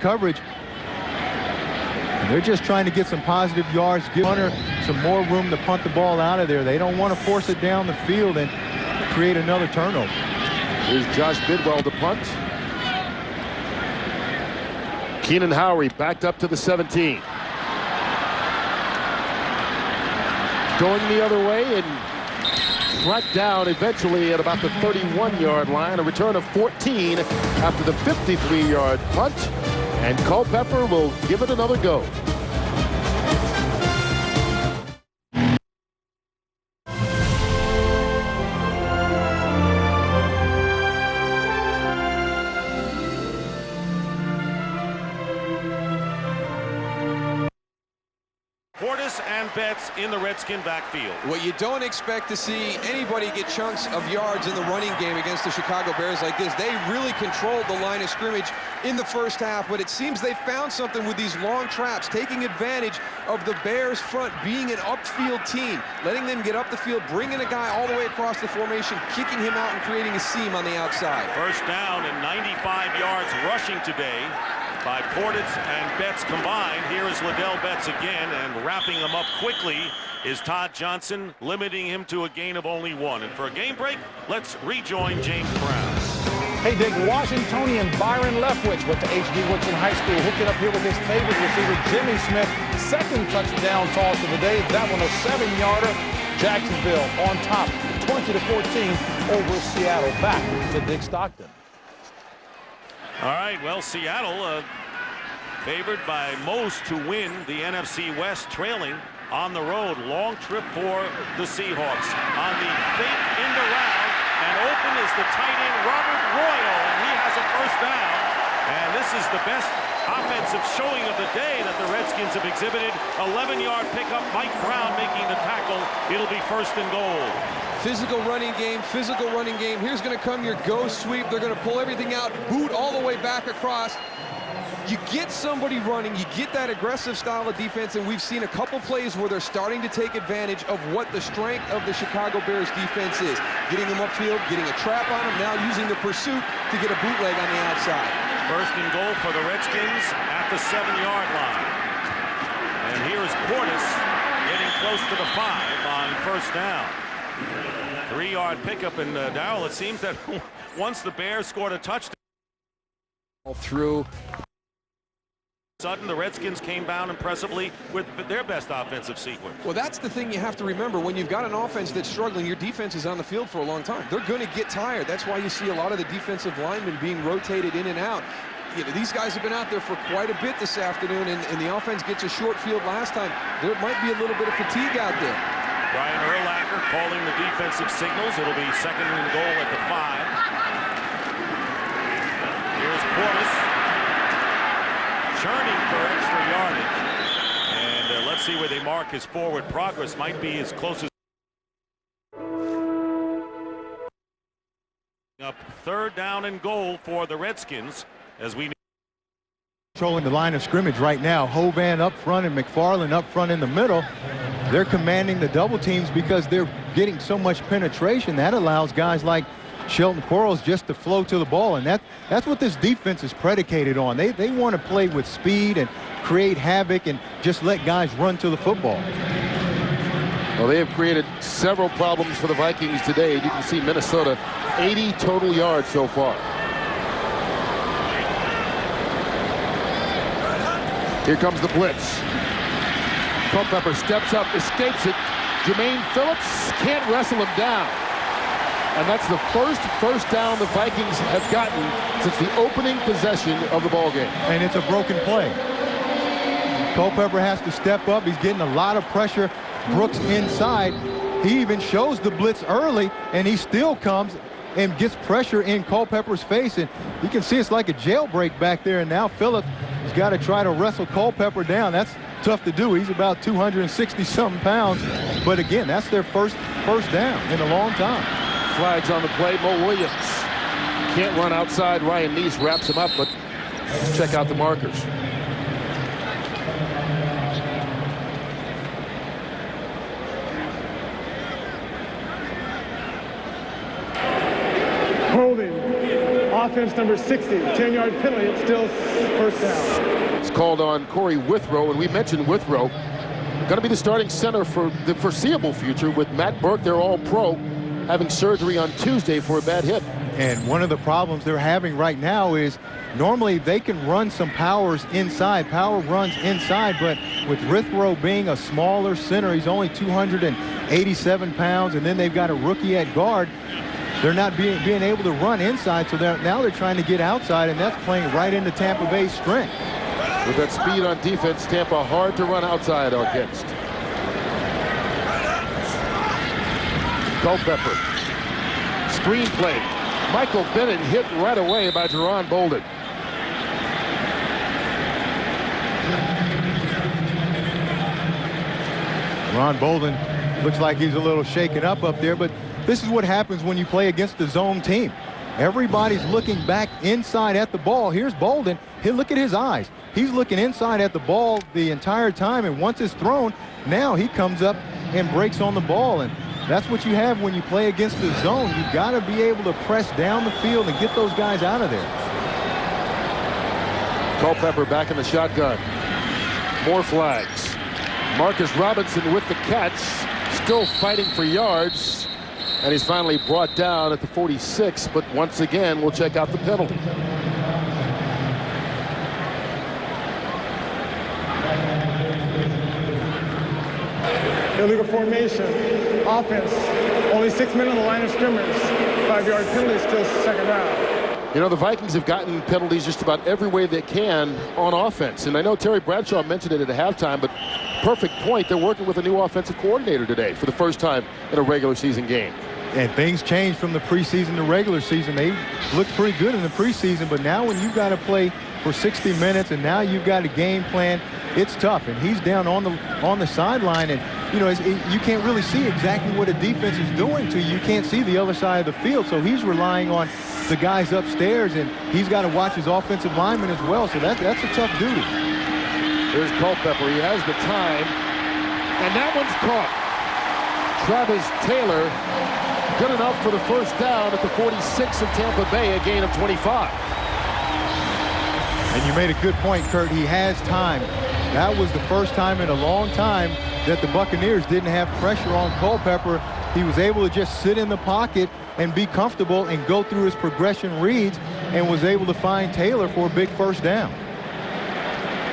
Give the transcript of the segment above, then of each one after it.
coverage. They're just trying to get some positive yards, give Hunter some more room to punt the ball out of there. They don't want to force it down the field and create another turnover. Here's Josh Bidwell to punt. Keenan Howery backed up to the 17. Going the other way and tracked down eventually at about the 31-yard line. A return of 14 after the 53-yard punt. And Culpepper will give it another go. And Betts in the Redskin backfield. Well, you don't expect to see anybody get chunks of yards in the running game against the Chicago Bears like this. They really controlled the line of scrimmage in the first half, but it seems they found something with these long traps, taking advantage of the Bears front being an upfield team, letting them get up the field, bringing a guy all the way across the formation, kicking him out and creating a seam on the outside. First down and 95 yards rushing today by Portis and Betts combined. Here is Liddell Betts again, and wrapping him up quickly is Todd Johnson, limiting him to a gain of only 1. And for a game break, let's rejoin James Brown. Hey, Dick, Washingtonian Byron Leftwich went to H.D. Woodson High School, hooked it up here with his favorite receiver, Jimmy Smith. Second touchdown toss of the day. That one a 7-yarder. Jacksonville on top, 20-14 over Seattle. Back to Dick Stockton. All right, well, Seattle favored by most to win the NFC West, trailing on the road. Long trip for the Seahawks. On the fake end around, and open is the tight end Robert Royal, and he has a first down. And this is the best offensive showing of the day that the Redskins have exhibited. 11-yard pickup, Mike Brown making the tackle. It'll be first and goal. Physical running game, physical running game. Here's going to come your ghost sweep. They're going to pull everything out, boot all the way back across. You get somebody running, you get that aggressive style of defense, and we've seen a couple plays where they're starting to take advantage of what the strength of the Chicago Bears defense is. Getting them upfield, getting a trap on them, now using the pursuit to get a bootleg on the outside. First and goal for the Redskins at the 7-yard line. And here is Portis getting close to the 5 on first down. 3-yard pickup, and Darrell, it seems that once the Bears scored a touchdown through sudden, the Redskins came down impressively with their best offensive sequence. Well, that's the thing you have to remember. When you've got an offense that's struggling, your defense is on the field for a long time. They're going to get tired. That's why you see a lot of the defensive linemen being rotated in and out. You know, these guys have been out there for quite a bit this afternoon, and the offense gets a short field last time. There might be a little bit of fatigue out there. Brian Urlacher calling the defensive signals. It'll be second and goal at the 5. Here's Portis, churning for extra yardage. And let's see where they mark his forward progress. Might be as close as up. Third down and goal for the Redskins as we Controlling the line of scrimmage right now. Hovan up front and McFarland up front in the middle. They're commanding the double teams because they're getting so much penetration. That allows guys like Shelton Quarles just to flow to the ball, and that's what this defense is predicated on. They want to play with speed and create havoc and just let guys run to the football. Well, they have created several problems for the Vikings today. You can see Minnesota 80 total yards so far. Here comes the blitz. Culpepper steps up, escapes it. Jermaine Phillips can't wrestle him down. And that's the first down the Vikings have gotten since the opening possession of the ballgame. And it's a broken play. Culpepper has to step up. He's getting a lot of pressure. Brooks inside. He even shows the blitz early, and he still comes and gets pressure in Culpepper's face. And you can see it's like a jailbreak back there. And now Phillips has got to try to wrestle Culpepper down. That's tough to do. He's about 260-something pounds. But again, that's their first down in a long time. Flags on the play. Mo Williams can't run outside. Ryan Neese wraps him up, but let's check out the markers. Holding Offense number 60, 10-yard penalty. It's still first down. It's called on Corey Withrow, and we mentioned Withrow. Going to be the starting center for the foreseeable future with Matt Burke, their all-pro, having surgery on Tuesday for a bad hip. And one of the problems they're having right now is normally they can run some power runs inside, but with Withrow being a smaller center, he's only 287 pounds, and then they've got a rookie at guard. They're not being able to run inside, so now they're trying to get outside, and that's playing right into Tampa Bay's strength. With that speed on defense, Tampa hard to run outside against. Culpepper. Screen play. Michael Bennett hit right away by Jerron Bolden. Ron Bolden looks like he's a little shaken up there, but this is what happens when you play against the zone team. Everybody's looking back inside at the ball. Here's Bolden. Look at his eyes. He's looking inside at the ball the entire time, and once it's thrown, now he comes up and breaks on the ball, and that's what you have when you play against the zone. You've got to be able to press down the field and get those guys out of there. Culpepper back in the shotgun. More flags. Marcus Robinson with the catch, still fighting for yards, and he's finally brought down at the 46, but once again, we'll check out the penalty. Illegal formation. Offense. Only 6 minutes on the line of scrimmage. 5-yard penalty, still second down. You know, the Vikings have gotten penalties just about every way they can on offense. And I know Terry Bradshaw mentioned it at halftime, but perfect point. They're working with a new offensive coordinator today for the first time in a regular season game. And things changed from the preseason to regular season. They looked pretty good in the preseason, but now when you've got to play for 60 minutes and now you've got a game plan, it's tough. And he's down on the sideline, and you can't really see exactly what a defense is doing to you. You can't see the other side of the field, so he's relying on the guys upstairs, and he's got to watch his offensive linemen as well. So that's a tough duty. Here's Culpepper. He has the time, and that one's caught. Travis Taylor, good enough for the first down at the 46 of Tampa Bay, a gain of 25. And you made a good point, Kurt. He has time. That was the first time in a long time that the Buccaneers didn't have pressure on Culpepper. He was able to just sit in the pocket and be comfortable and go through his progression reads, and was able to find Taylor for a big first down.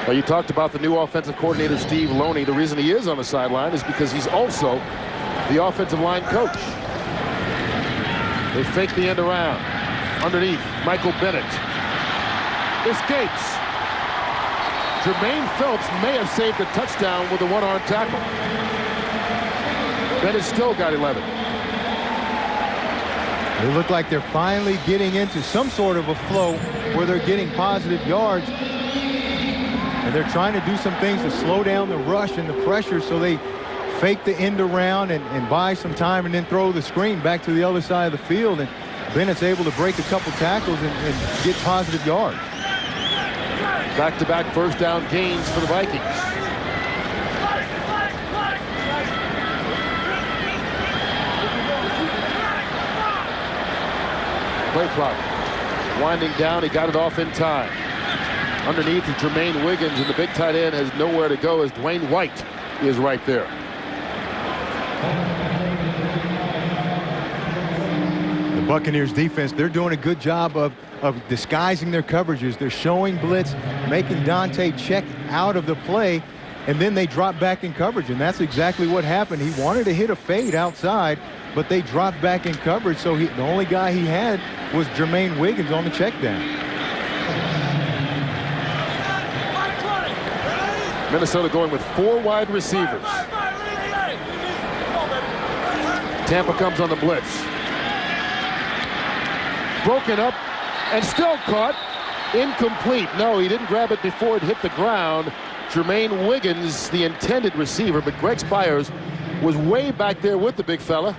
Well, you talked about the new offensive coordinator, Steve Loney. The reason he is on the sideline is because he's also the offensive line coach. They fake the end around. Underneath, Michael Bennett escapes. Jermaine Phillips may have saved a touchdown with a one-arm tackle. Bennett still got 11. They look like they're finally getting into some sort of a flow where they're getting positive yards. And they're trying to do some things to slow down the rush and the pressure, so they fake the end around and buy some time and then throw the screen back to the other side of the field. And Bennett's able to break a couple tackles and get positive yards. Back-to-back first down gains for the Vikings. Play clock winding down. He got it off in time. Underneath is Jermaine Wiggins, and the big tight end has nowhere to go as Dwayne White is right there. The Buccaneers defense, they're doing a good job of disguising their coverages. They're showing blitz, making Dante check out of the play, and then they drop back in coverage, and that's exactly what happened. He wanted to hit a fade outside, but they dropped back in coverage, so the only guy he had was Jermaine Wiggins on the check down. Minnesota going with 4 wide receivers. Tampa comes on the blitz. Broken up and still caught. Incomplete. No, he didn't grab it before it hit the ground. Jermaine Wiggins, the intended receiver, but Greg Spires was way back there with the big fella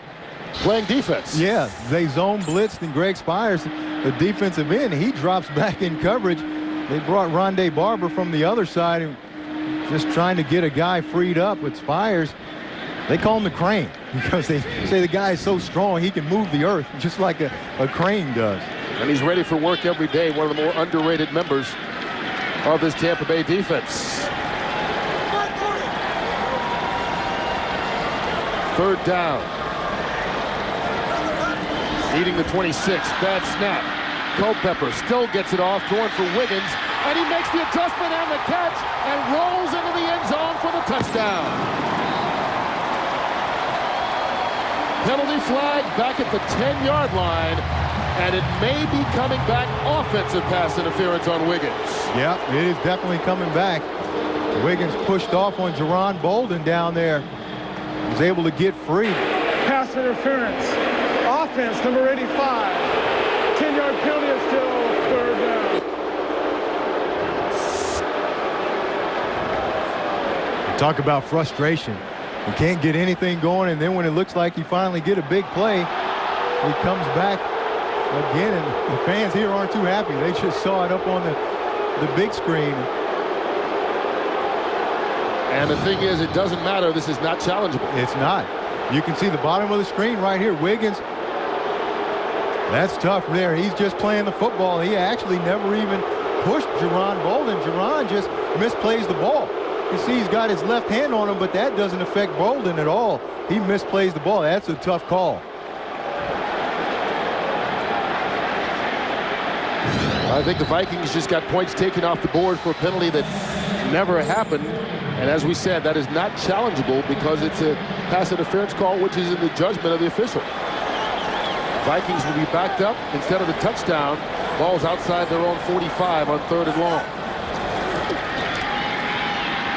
playing defense. Yeah, they zone blitzed, and Greg Spires, the defensive end, he drops back in coverage. They brought Rondé Barber from the other side and just trying to get a guy freed up with Spires. They call him the crane because they say the guy is so strong he can move the earth just like a crane does. And he's ready for work every day. One of the more underrated members of this Tampa Bay defense. Third down. Eating the 26. Bad snap. Culpepper still gets it off, going for Wiggins, and he makes the adjustment and the catch and rolls into the end zone for the touchdown. Penalty flag back at the 10-yard line, and it may be coming back. Offensive pass interference on Wiggins. Yeah, it is definitely coming back. Wiggins pushed off on Jerron Bolden down there. Was able to get free. Pass interference. Offense, number 85. 10-yard penalty is still third down. Talk about frustration. He can't get anything going, and then when it looks like he finally get a big play, he comes back again, and the fans here aren't too happy. They just saw it up on the big screen. And the thing is, it doesn't matter. This is not challengeable. It's not. You can see the bottom of the screen right here. Wiggins. That's tough there. He's just playing the football. He actually never even pushed Jerron Bolden. Jerron just misplays the ball. You see he's got his left hand on him, but that doesn't affect Bolden at all. He misplays the ball. That's a tough call. I think the Vikings just got points taken off the board for a penalty that never happened. And as we said, that is not challengeable because it's a pass interference call, which is in the judgment of the official. Vikings will be backed up instead of the touchdown. Ball's outside their own 45 on 3rd and long.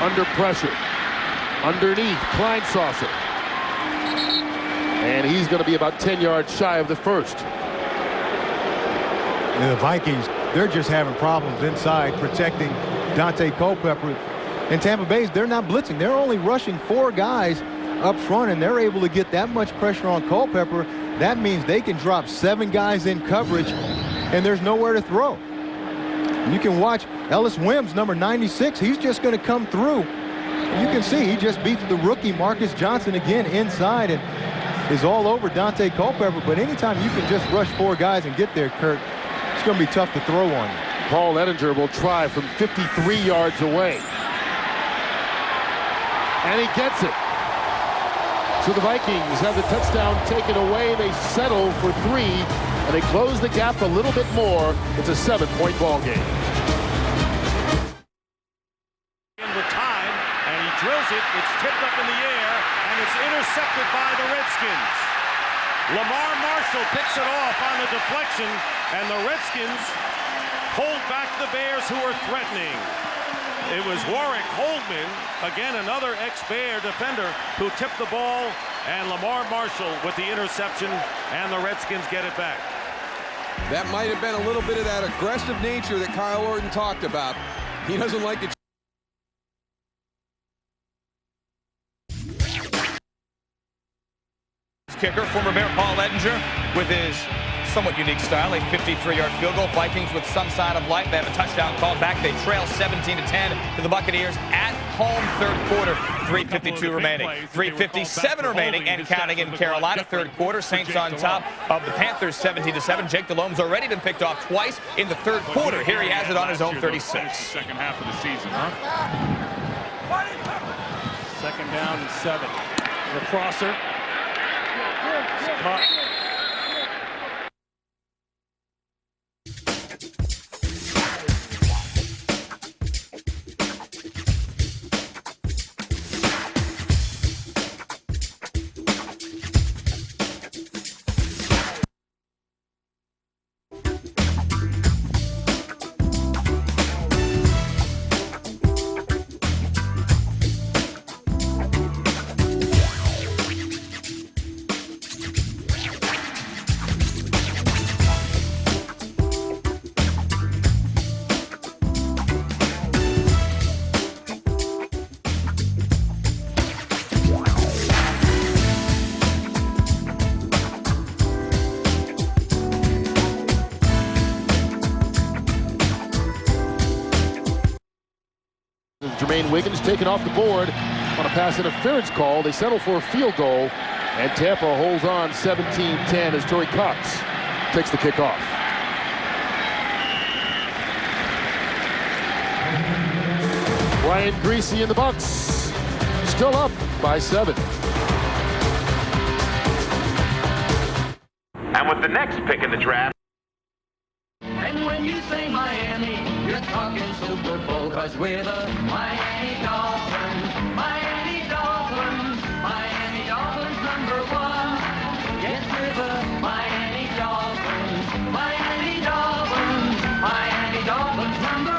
Under pressure. Underneath, Klein saucer. And he's going to be about 10 yards shy of the first. And the Vikings, they're just having problems inside protecting Dante Culpepper. And Tampa Bay, they're not blitzing. They're only rushing 4 guys up front, and they're able to get that much pressure on Culpepper. That means they can drop 7 guys in coverage, and there's nowhere to throw. You can watch Ellis Wims, number 96. He's just going to come through. You can see he just beats the rookie Marcus Johnson again inside and is all over Dante Culpepper. But anytime you can just rush 4 guys and get there, Kurt, it's going to be tough to throw on you. Paul Ettinger will try from 53 yards away. And he gets it. So the Vikings have the touchdown taken away. They settle for 3, and they close the gap a little bit more. It's a 7-point ball game. With time, and he drills it. It's tipped up in the air, and it's intercepted by the Redskins. Lamar Marshall picks it off on the deflection, and the Redskins hold back the Bears, who are threatening. It was Warwick Holdman, again another ex-Bear defender, who tipped the ball, and Lamar Marshall with the interception, and the Redskins get it back. That might have been a little bit of that aggressive nature that Kyle Orton talked about. He doesn't like it. Kicker, former Bear Paul Ettinger, with his somewhat unique style, a 53-yard field goal. Vikings with some sign of life. They have a touchdown called back. They trail 17-10 to the Buccaneers at home, 3rd quarter. 3:52 remaining. 3:57 remaining and counting in Carolina. 3rd quarter. Saints on top of the Panthers, 17-7. Jake Delhomme's already been picked off twice in the 3rd quarter. Here he has it on his own 36. Second half of the season, huh? 2nd down and 7. The crosser. Caught. Wiggins taken off the board on a pass interference call. They settle for a field goal, and Tampa holds on 17-10 as Torrey Cox takes the kickoff. Brian Griese and the Bucs still up by 7. And with the next pick in the draft. And when you say Miami, you're talking Super Bowl, 'cause we're the Miami Dolphins. Miami Dolphins. Miami Dolphins #1. Yes, we're the Miami Dolphins. Miami Dolphins. Miami Dolphins #1.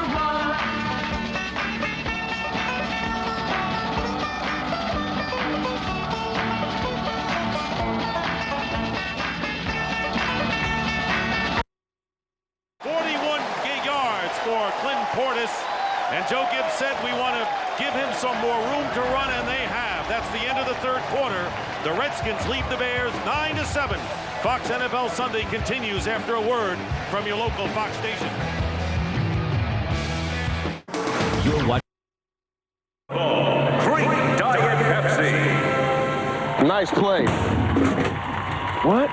For Clinton Portis, and Joe Gibbs said we want to give him some more room to run, and they have. That's the end of the third quarter. The Redskins lead the Bears 9-7. Fox NFL Sunday continues after a word from your local Fox station. You're watching Great Diet Pepsi. Nice play. What?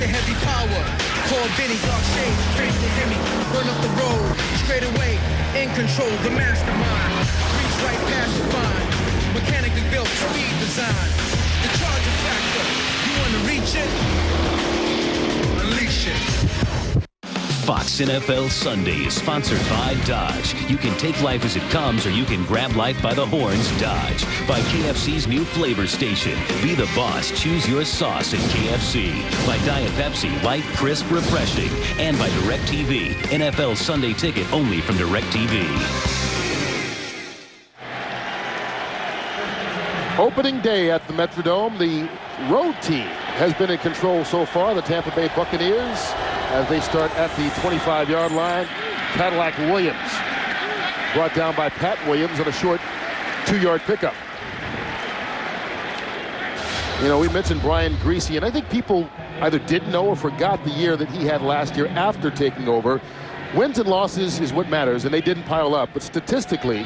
Heavy power, call Benny, dark shades, straight to Hemi, run up the road, straight away, in control, the mastermind, reach right past the vine, mechanically built, speed design, the charger factor, you wanna reach it? Unleash it. Fox NFL Sunday is sponsored by Dodge. You can take life as it comes, or you can grab life by the horns. Dodge. By KFC's new flavor station. Be the boss. Choose your sauce at KFC. By Diet Pepsi. Light, crisp, refreshing. And by DirecTV. NFL Sunday ticket only from DirecTV. Opening day at the Metrodome. The road team has been in control so far. The Tampa Bay Buccaneers, as they start at the 25-yard line. Cadillac Williams brought down by Pat Williams on a short 2-yard pickup. You know, we mentioned Brian Griese, and I think people either didn't know or forgot the year that he had last year after taking over. Wins and losses is what matters, and they didn't pile up. But statistically,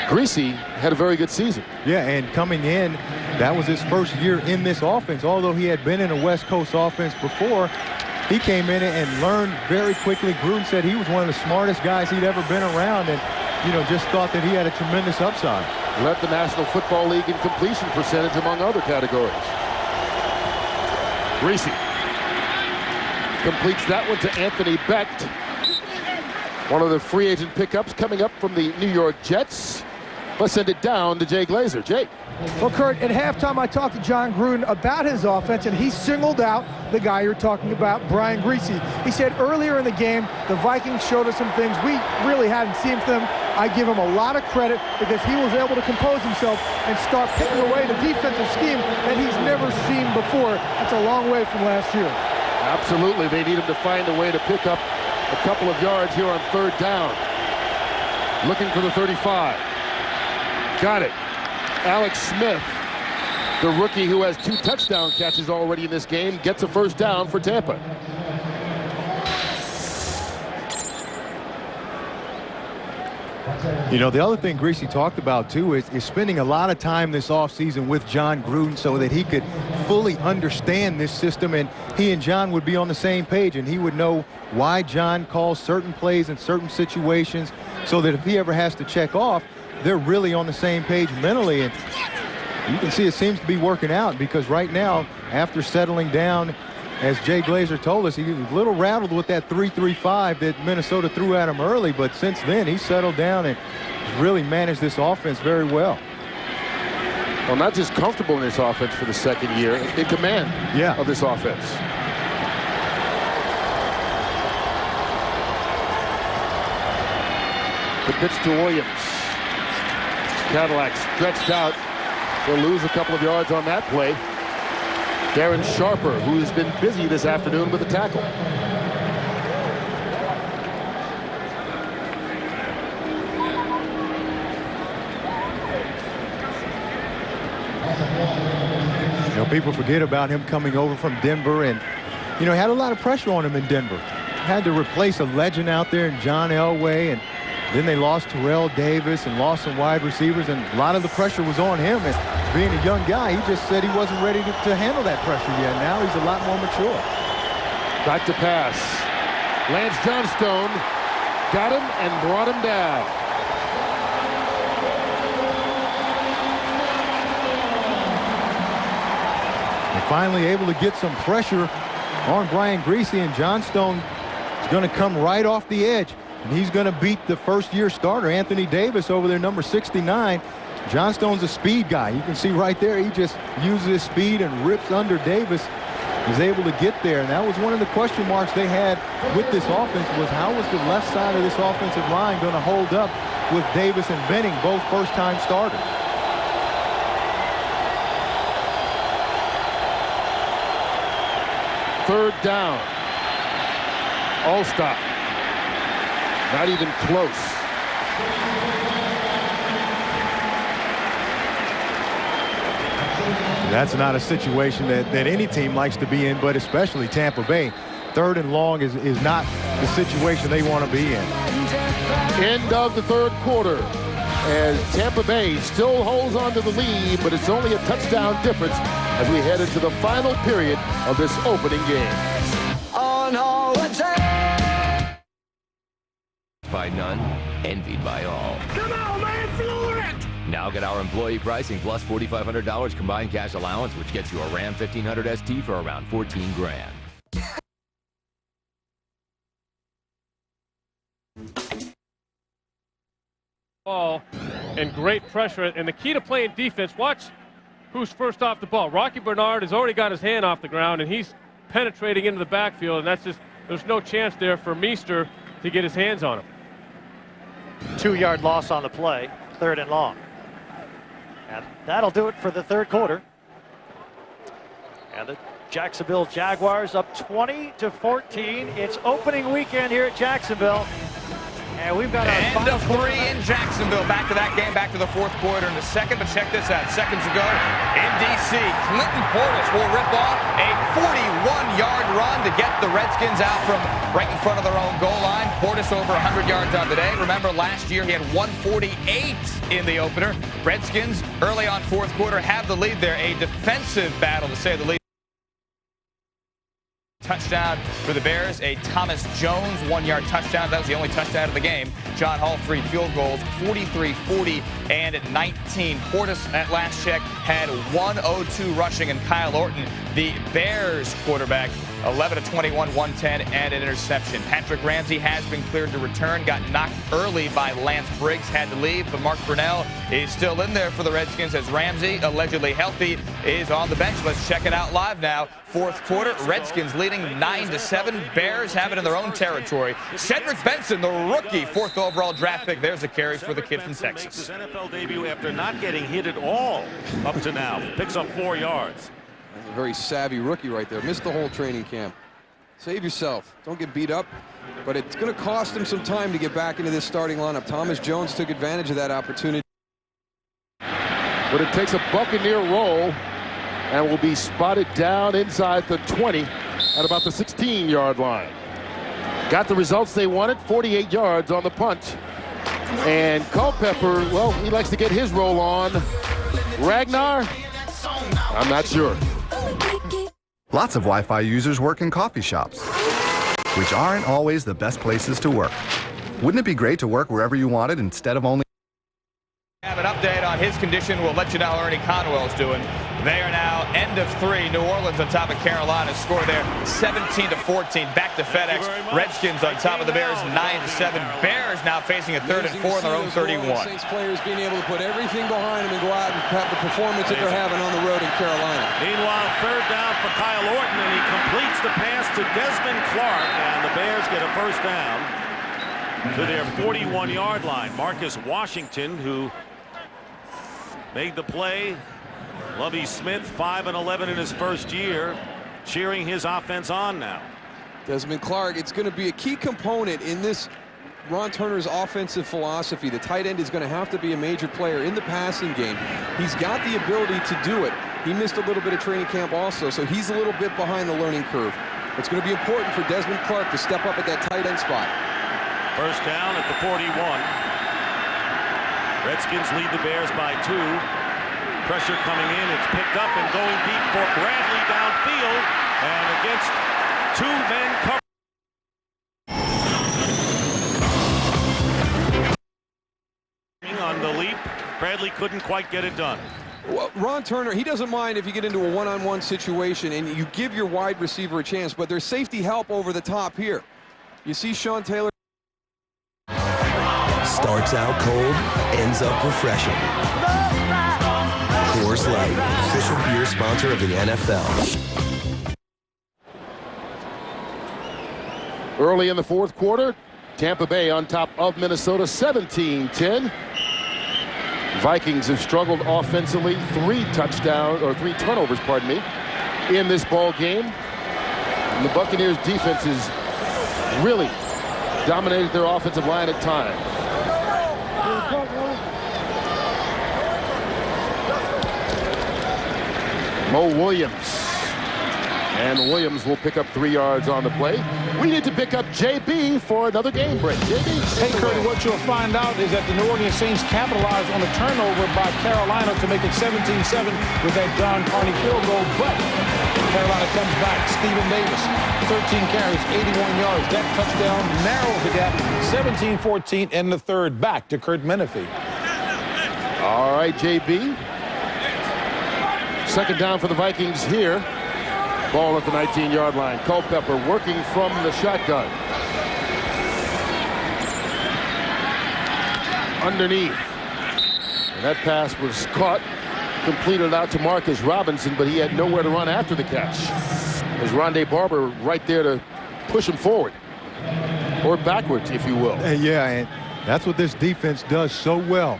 Griese had a very good season. Yeah, and coming in, that was his first year in this offense. Although he had been in a West Coast offense before, he came in and learned very quickly. Gruden said he was one of the smartest guys he'd ever been around, and, you know, just thought that he had a tremendous upside. Led the National Football League in completion percentage among other categories. Griese completes that one to Anthony Becht. One of the free agent pickups coming up from the New York Jets. Let's send it down to Jay Glazer. Jay. Well, Kurt, at halftime, I talked to John Gruden about his offense, and he singled out the guy you're talking about, Brian Griese. He said earlier in the game, the Vikings showed us some things we really hadn't seen from them. I give him a lot of credit because he was able to compose himself and start picking away the defensive scheme that he's never seen before. That's a long way from last year. Absolutely. They need him to find a way to pick up a couple of yards here on 3rd down. Looking for the 35. Got it. Alex Smith, the rookie who has 2 touchdown catches already in this game, gets a 1st down for Tampa. You know, the other thing Griese talked about, too, is spending a lot of time this offseason with John Gruden so that he could fully understand this system, and he and John would be on the same page, and he would know why John calls certain plays in certain situations so that if he ever has to check off, they're really on the same page mentally. And you can see it seems to be working out because right now, after settling down, as Jay Glazer told us, he was a little rattled with that 3-3-5 that Minnesota threw at him early, but since then he's settled down and really managed this offense very well. Well, not just comfortable in this offense for the 2nd year, in command of this offense. The pitch to Williams. Cadillac stretched out. They'll lose a couple of yards on that play. Darren Sharper, who has been busy this afternoon with a tackle. You know, people forget about him coming over from Denver, and, you know, had a lot of pressure on him in Denver. Had to replace a legend out there in John Elway, and Then they lost Terrell Davis and lost some wide receivers, and a lot of the pressure was on him. And being a young guy, he just said he wasn't ready to handle that pressure yet. Now he's a lot more mature. Back to pass. Lance Johnstone got him and brought him down. And finally able to get some pressure on Brian Griese, and Johnstone is going to come right off the edge. And he's going to beat the first-year starter, Anthony Davis, over there, number 69. Johnstone's a speed guy. You can see right there, he just uses his speed and rips under Davis. He's able to get there, and that was one of the question marks they had with this offense, was how was the left side of this offensive line going to hold up with Davis and Benning, both first-time starters. Third down. All stop. Not even close. That's not a situation that any team likes to be in, but especially Tampa Bay. Third and long is not the situation they want to be in. End of the third quarter, as Tampa Bay still holds on to the lead, but it's only a touchdown difference as we head into the final period of this opening game. On holiday. By none, envied by all. Come on, man, floor it! Now get our employee pricing plus $4,500 combined cash allowance, which gets you a Ram 1500 ST for around $14 grand. Ball and great pressure, and the key to playing defense, watch who's first off the ball. Rocky Bernard has already got his hand off the ground, and he's penetrating into the backfield, and that's just, there's no chance there for Meester to get his hands on him. 2-yard loss on the play, third and long. And that'll do it for the third quarter. And the Jacksonville Jaguars up 20-14. It's opening weekend here at Jacksonville. And we've got our end of 3 in Jacksonville. Back to that game, back to the fourth quarter in a second. But check this out. Seconds ago in D.C., Clinton Portis will rip off a 41-yard run to get the Redskins out from right in front of their own goal line. Portis over 100 yards on the day. Remember, last year he had 148 in the opener. Redskins, early on fourth quarter, have the lead there. A defensive battle, to say the least. Touchdown for the Bears, a Thomas Jones 1-yard touchdown. That was the only touchdown of the game. John Hall, 3 field goals, 43, 40, and 19. Portis, at last check, had 102 rushing, and Kyle Orton, the Bears quarterback, 11-21, 110, and an interception. Patrick Ramsey has been cleared to return. Got knocked early by Lance Briggs, had to leave, but Mark Brunell is still in there for the Redskins as Ramsey, allegedly healthy, is on the bench. Let's check it out live now. Fourth quarter, Redskins leading 9-7. Bears have it in their own territory. Cedric Benson, the rookie, 4th overall draft pick. There's the carries for the kid from Texas. Makes his NFL debut after not getting hit at all up to now. Picks up 4 yards. That's a very savvy rookie right there. Missed the whole training camp. Save yourself. Don't get beat up. But it's going to cost him some time to get back into this starting lineup. Thomas Jones took advantage of that opportunity. But it takes a Buccaneer roll and will be spotted down inside the 20 at about the 16-yard line. Got the results they wanted, 48 yards on the punt. And Culpepper, well, he likes to get his roll on. Ragnar? I'm not sure. Lots of Wi-Fi users work in coffee shops, which aren't always the best places to work. Wouldn't it be great to work wherever you wanted instead of only... Have an update on his condition. We'll let you know how Ernie Conwell's doing. They are now end of 3. New Orleans on top of Carolina. Score there 17-14. Back to FedEx. Redskins on top of the Bears 9-7. Bears now facing a 3rd and 4 on their own 31. Saints players being able to put everything behind them and go out and have the performance that they're having on the road in Carolina. Meanwhile, 3rd down for Kyle Orton, and he completes the pass to Desmond Clark, and the Bears get a first down to their 41-yard line. Marcus Washington, who made the play. Lovie Smith, 5-11 in his first year, cheering his offense on now. Desmond Clark, it's going to be a key component in this Ron Turner's offensive philosophy. The tight end is going to have to be a major player in the passing game. He's got the ability to do it. He missed a little bit of training camp also, so he's a little bit behind the learning curve. It's going to be important for Desmond Clark to step up at that tight end spot. First down at the 41. Redskins lead the Bears by 2. Pressure coming in. It's picked up and going deep for Bradley downfield. And against 2 men cover. On the leap, Bradley couldn't quite get it done. Well, Ron Turner, he doesn't mind if you get into a one-on-one situation and you give your wide receiver a chance, but there's safety help over the top here. You see Sean Taylor. Starts out cold, ends up refreshing. Coors Light, official beer sponsor of the NFL. Early in the fourth quarter, Tampa Bay on top of Minnesota 17-10. Vikings have struggled offensively, 3 turnovers, pardon me, in this ball game. And the Buccaneers defense has really dominated their offensive line at times. Mo Williams. And Williams will pick up 3 yards on the play. We need to pick up JB for another game break. JB. Hey, Curtis, what you'll find out is that the New Orleans Saints capitalized on a turnover by Carolina to make it 17-7 with that John Carney field goal. But Carolina comes back. Stephen Davis, 13 carries, 81 yards. That touchdown narrows the gap, 17-14 in the third. Back to Kurt Menefee. All right, JB. Second down for the Vikings here. Ball at the 19-yard line. Culpepper working from the shotgun. Underneath. And that pass was caught. Completed out to Marcus Robinson, but he had nowhere to run after the catch. There's Rondé Barber right there to push him forward. Or backwards, if you will. Yeah, and that's what this defense does so well.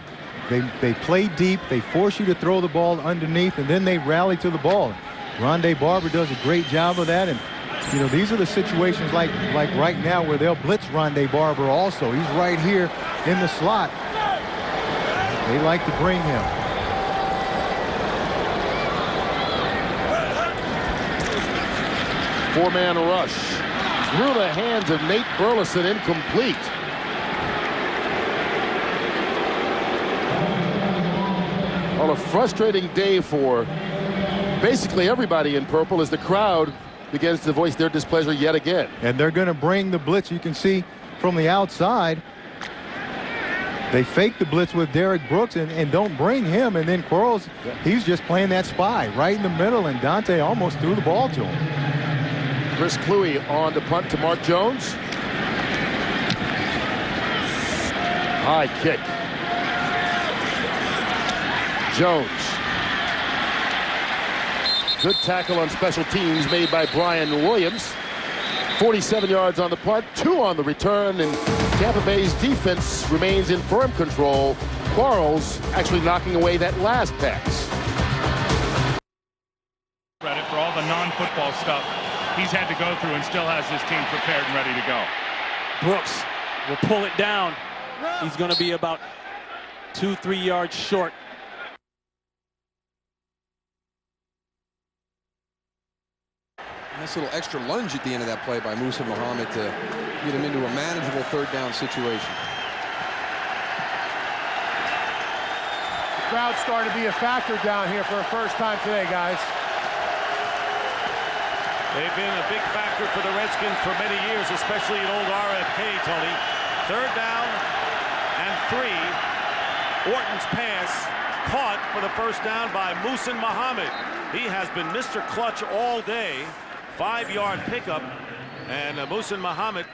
They play deep, they force you to throw the ball underneath, and then they rally to the ball. Rondé Barber does a great job of that, and you know these are the situations like right now where they'll blitz Rondé Barber also. He's right here in the slot. They like to bring him. Four-man rush through the hands of Nate Burleson, incomplete. Well, a frustrating day for basically everybody in purple as the crowd begins to voice their displeasure yet again. And they're going to bring the blitz. You can see from the outside, they fake the blitz with Derek Brooks and don't bring him. And then Quarles, he's just playing that spy right in the middle, and Dante almost threw the ball to him. Chris Cluey on to punt to Mark Jones. High kick. Jones. Good tackle on special teams made by Brian Williams. 47 yards on the punt, 2 on the return, and Tampa Bay's defense remains in firm control. Quarles actually knocking away that last pass. Credit for all the non-football stuff he's had to go through and still has his team prepared and ready to go. Brooks will pull it down. He's going to be about 2-3 yards short. Nice little extra lunge at the end of that play by Musa Muhammad to get him into a manageable third down situation. The crowd's starting to be a factor down here for the first time today, guys. They've been a big factor for the Redskins for many years, especially at old RFK, Tony. Third down and 3. Orton's pass caught for the first down by Musa Muhammad. He has been Mr. Clutch all day. 5-yard pickup, and Musa Muhammad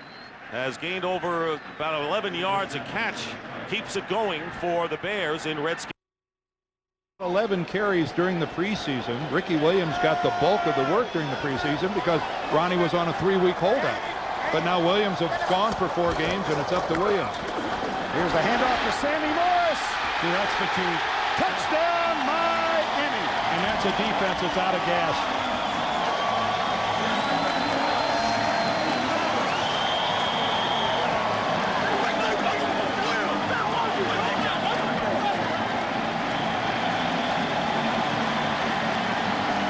has gained over about 11 yards a catch. Keeps it going for the Bears in Redskins. 11 carries during the preseason. Ricky Williams got the bulk of the work during the preseason because Ronnie was on a 3-week holdout. But now Williams has gone for 4 games, and it's up to Williams. Here's the handoff to Sammy Morris. See, that's fatigue. Touchdown, Miami! And that's a defense that's out of gas.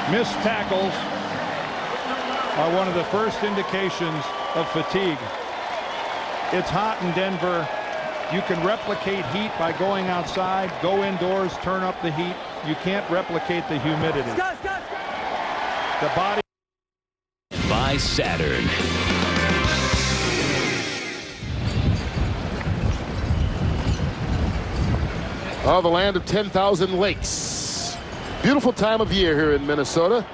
Missed tackles are one of the first indications of fatigue. It's hot in Denver. You can replicate heat by going outside, go indoors, turn up the heat. You can't replicate the humidity. The body. By Saturn. Oh, the land of 10,000 lakes. Beautiful time of year here in Minnesota.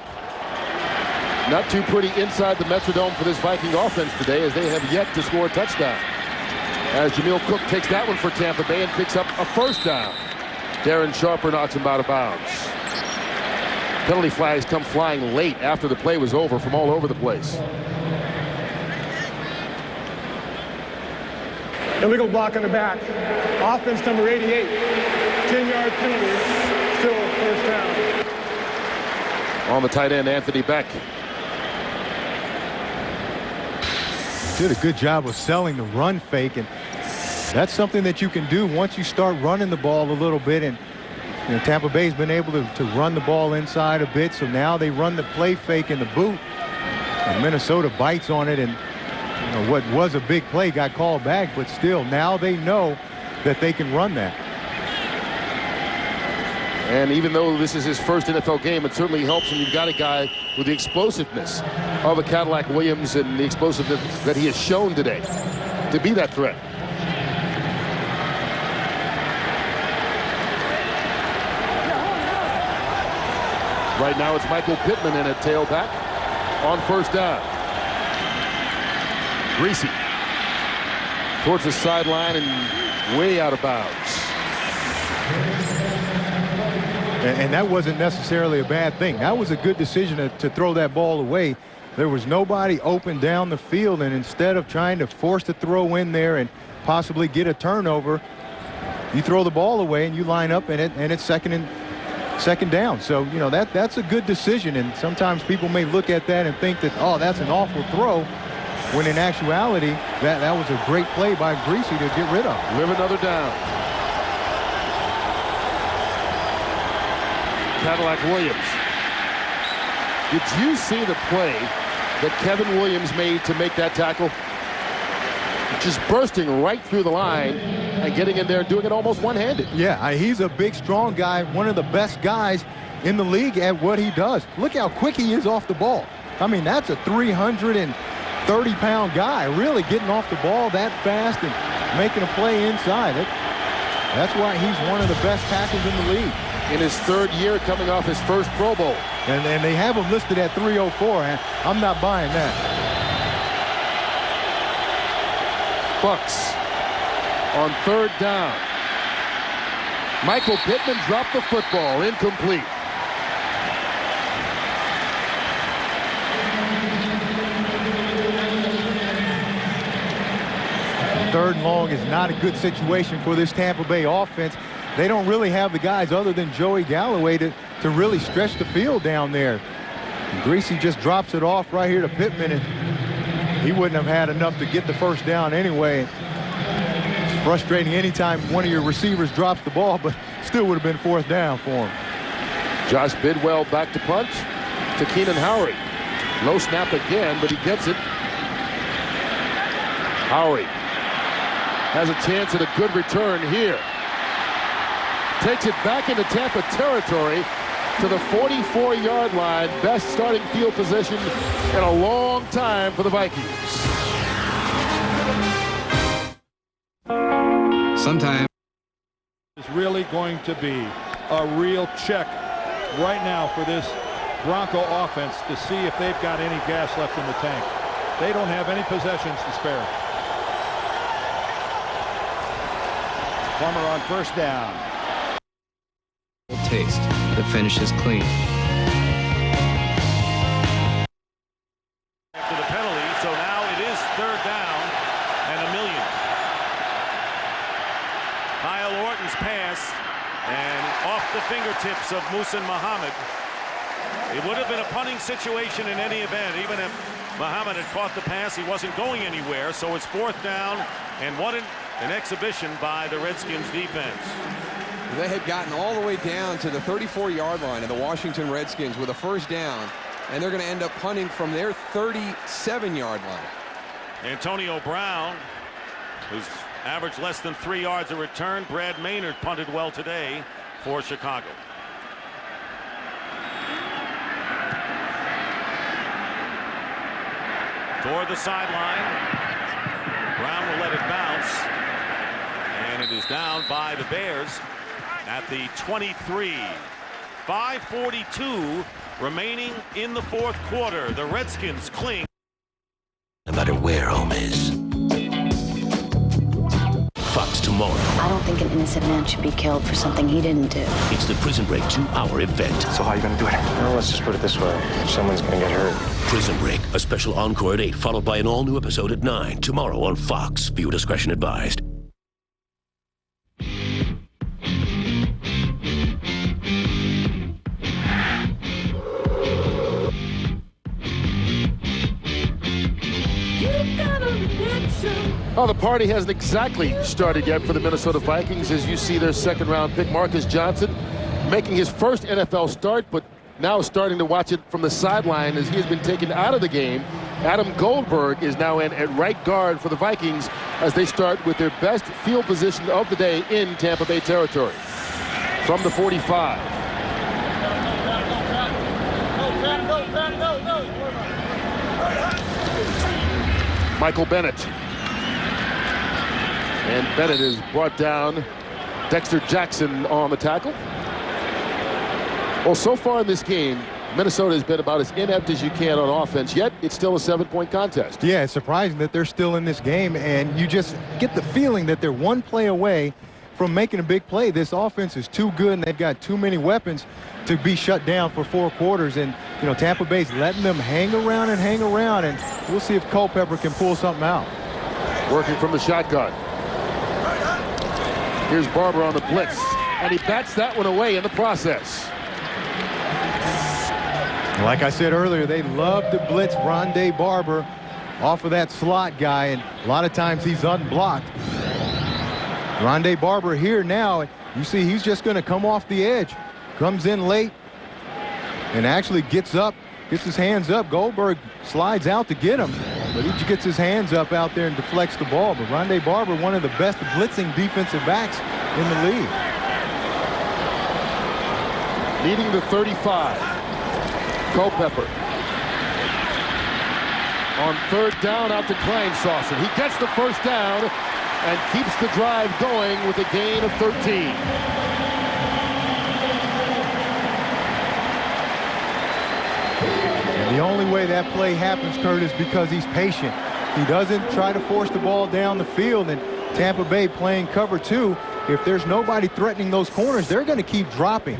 Not too pretty inside the Metrodome for this Viking offense today, as they have yet to score a touchdown. As Jameel Cook takes that one for Tampa Bay and picks up a first down. Darren Sharper knocks him out of bounds. Penalty flags come flying late after the play was over from all over the place. Illegal block on the back. Offense number 88. 10-yard penalty. Still first down. On the tight end, Anthony Beck. Did a good job of selling the run fake, and that's something that you can do once you start running the ball a little bit. And you know, Tampa Bay's been able to run the ball inside a bit, so now they run the play fake in the boot. And Minnesota bites on it, and you know, what was a big play got called back, but still now they know that they can run that. And even though this is his first NFL game, it certainly helps when you've got a guy with the explosiveness of a Cadillac Williams and the explosiveness that he has shown today to be that threat. Right now it's Michael Pittman in at tailback on first down. Greasy towards the sideline and way out of bounds. And that wasn't necessarily a bad thing. That was a good decision to throw that ball away. There was nobody open down the field, and instead of trying to force the throw in there and possibly get a turnover, you throw the ball away and you line up in it, and it's second down. So, you know, that's a good decision, and sometimes people may look at that and think that, oh, that's an awful throw, when in actuality, that was a great play by Greasy to get rid of. Live another down. Cadillac Williams. Did you see the play that Kevin Williams made to make that tackle? Just bursting right through the line and getting in there and doing it almost one-handed. Yeah, he's a big, strong guy, one of the best guys in the league at what he does. Look how quick he is off the ball. I mean, that's a 330-pound guy really getting off the ball that fast and making a play inside. That's why he's one of the best tackles in the league. In his third year, coming off his first Pro Bowl. And they have him listed at 304, and I'm not buying that. Bucks on third down. Michael Pittman dropped the football, incomplete. Third and long is not a good situation for this Tampa Bay offense. They don't really have the guys other than Joey Galloway to really stretch the field down there. And Greasy just drops it off right here to Pittman, and he wouldn't have had enough to get the first down anyway. It's frustrating anytime one of your receivers drops the ball, but still would have been fourth down for him. Josh Bidwell back to punt to Keenan Howery. Low snap again, but he gets it. Howery has a chance at a good return here. Takes it back into Tampa territory to the 44-yard line. Best starting field position in a long time for the Vikings. Sometimes it's really going to be a real check right now for this Bronco offense to see if they've got any gas left in the tank. They don't have any possessions to spare. Plummer on first down. Taste. The finish is clean. After the penalty, so now it is third down and $1 million. Kyle Orton's pass, and off the fingertips of Muhsin Muhammad. It would have been a punting situation in any event. Even if Muhammad had caught the pass, he wasn't going anywhere. So it's fourth down, and what an exhibition by the Redskins defense. They had gotten all the way down to the 34-yard line of the Washington Redskins with a first down, and they're going to end up punting from their 37-yard line. Antonio Brown who's averaged less than 3 yards a return. Brad Maynard punted well today for Chicago. Toward the sideline. Brown will let it bounce. And it is down by the Bears at the 23. 5:42 remaining in the fourth quarter. The Redskins cling. No matter where home is. Fox tomorrow. I don't think an innocent man should be killed for something he didn't do. It's the Prison Break 2-hour event. So how are you going to do it? Well, let's just put it this way. Someone's going to get hurt. Prison Break, a special encore at 8, followed by an all-new episode at 9. Tomorrow on Fox. Viewer discretion advised. Well, the party hasn't exactly started yet for the Minnesota Vikings, as you see their second-round pick, Marcus Johnson, making his first NFL start, but now starting to watch it from the sideline as he has been taken out of the game. Adam Goldberg is now in at right guard for the Vikings as they start with their best field position of the day in Tampa Bay territory. From the 45. Michael Bennett. And Bennett is brought down. Dexter Jackson on the tackle. Well, so far in this game, Minnesota has been about as inept as you can on offense, yet it's still a 7-point contest. Yeah, it's surprising that they're still in this game, and you just get the feeling that they're one play away from making a big play. This offense is too good, and they've got too many weapons to be shut down for 4 quarters. And, you know, Tampa Bay's letting them hang around, and we'll see if Culpepper can pull something out. Working from the shotgun. Here's Barber on the blitz, and he bats that one away in the process. Like I said earlier, they love to blitz Rondé Barber off of that slot guy, and a lot of times he's unblocked. Rondé Barber here now, you see he's just going to come off the edge, comes in late, and actually gets up, gets his hands up. Goldberg slides out to get him, but he gets his hands up out there and deflects the ball. But Rondé Barber, one of the best blitzing defensive backs in the league. Leading the 35. Culpepper. On third down out to Kleinsaucer. He gets the first down and keeps the drive going with a gain of 13. And the only way that play happens, Kurt, is because he's patient. He doesn't try to force the ball down the field, and Tampa Bay playing cover 2. If there's nobody threatening those corners, they're going to keep dropping,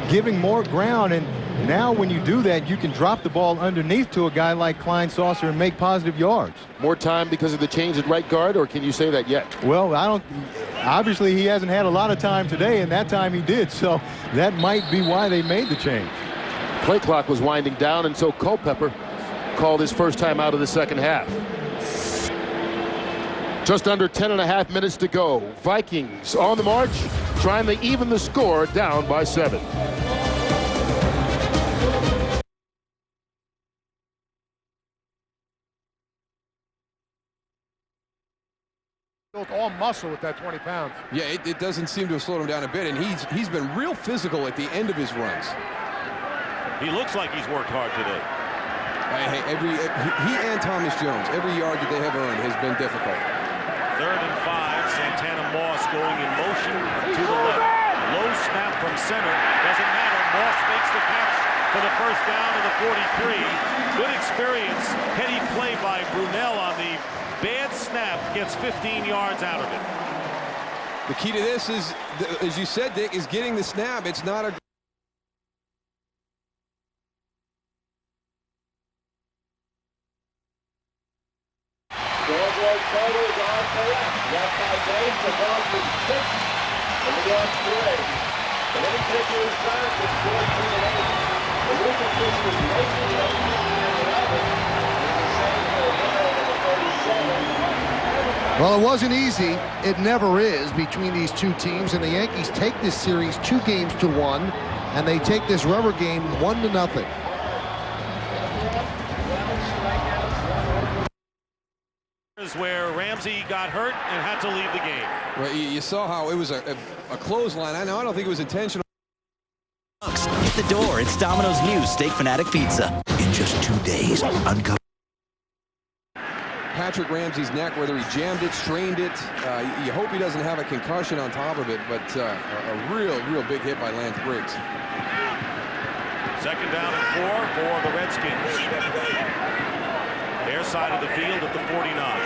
giving more ground. And now when you do that, you can drop the ball underneath to a guy like Kleinsaucer and make positive yards. More time because of the change at right guard, or can you say that yet? Well, obviously he hasn't had a lot of time today, and that time he did, so that might be why they made the change. Play clock was winding down, and so Culpepper called his first time out of the second half. Just under 10.5 minutes to go. Vikings on the march, trying to even the score down by 7. Built all muscle with that 20 pounds. Yeah, it doesn't seem to have slowed him down a bit, and he's been real physical at the end of his runs. He looks like he's worked hard today. He and Thomas Jones, every yard that they have earned has been difficult. 3rd and 5. Santana Moss going in motion to the left. Low snap from center. Doesn't matter. Moss makes the catch for the first down to the 43. Good experience. Heady play by Brunell on the bad snap. Gets 15 yards out of it. The key to this is, as you said, Dick, is getting the snap. It's not a... Well, it wasn't easy. It never is between these two teams, and the Yankees take this series 2-1, and they take this rubber game 1-0. is where Ramsey got hurt and had to leave the game. Well, you saw how it was a clothesline. I don't think it was intentional. Hit the door. It's Domino's new Steak Fanatic Pizza. In just 2 days, uncover Patrick Ramsey's neck, whether he jammed it, strained it. You hope he doesn't have a concussion on top of it, but a real big hit by Lance Briggs. 2nd down and 4 for the Redskins. Their side of the field at the 49.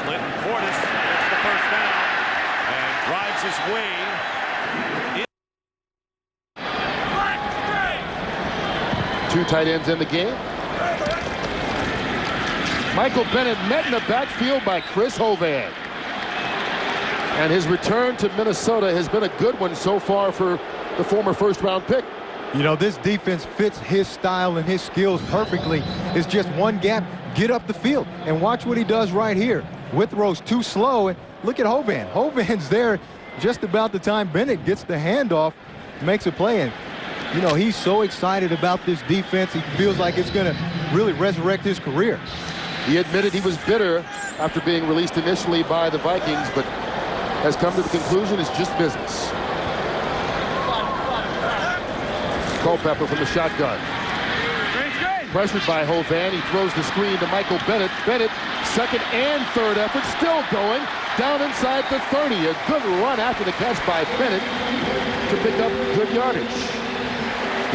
Clinton Portis gets the 1st down and drives his way in. 2 tight ends in the game. Michael Bennett met in the backfield by Chris Hovan. And his return to Minnesota has been a good one so far for the former 1st-round pick. You know, this defense fits his style and his skills perfectly. It's just one gap, get up the field. And watch what he does right here. Withrow's too slow, and look at Hovan. Hovan's there just about the time Bennett gets the handoff, makes a play. And, you know, he's so excited about this defense. He feels like it's going to really resurrect his career. He admitted he was bitter after being released initially by the Vikings, but has come to the conclusion it's just business. Culpepper from the shotgun. Pressured by Hovan, he throws the screen to Michael Bennett. Bennett, 2nd and 3rd effort, still going down inside the 30. A good run after the catch by Bennett to pick up good yardage.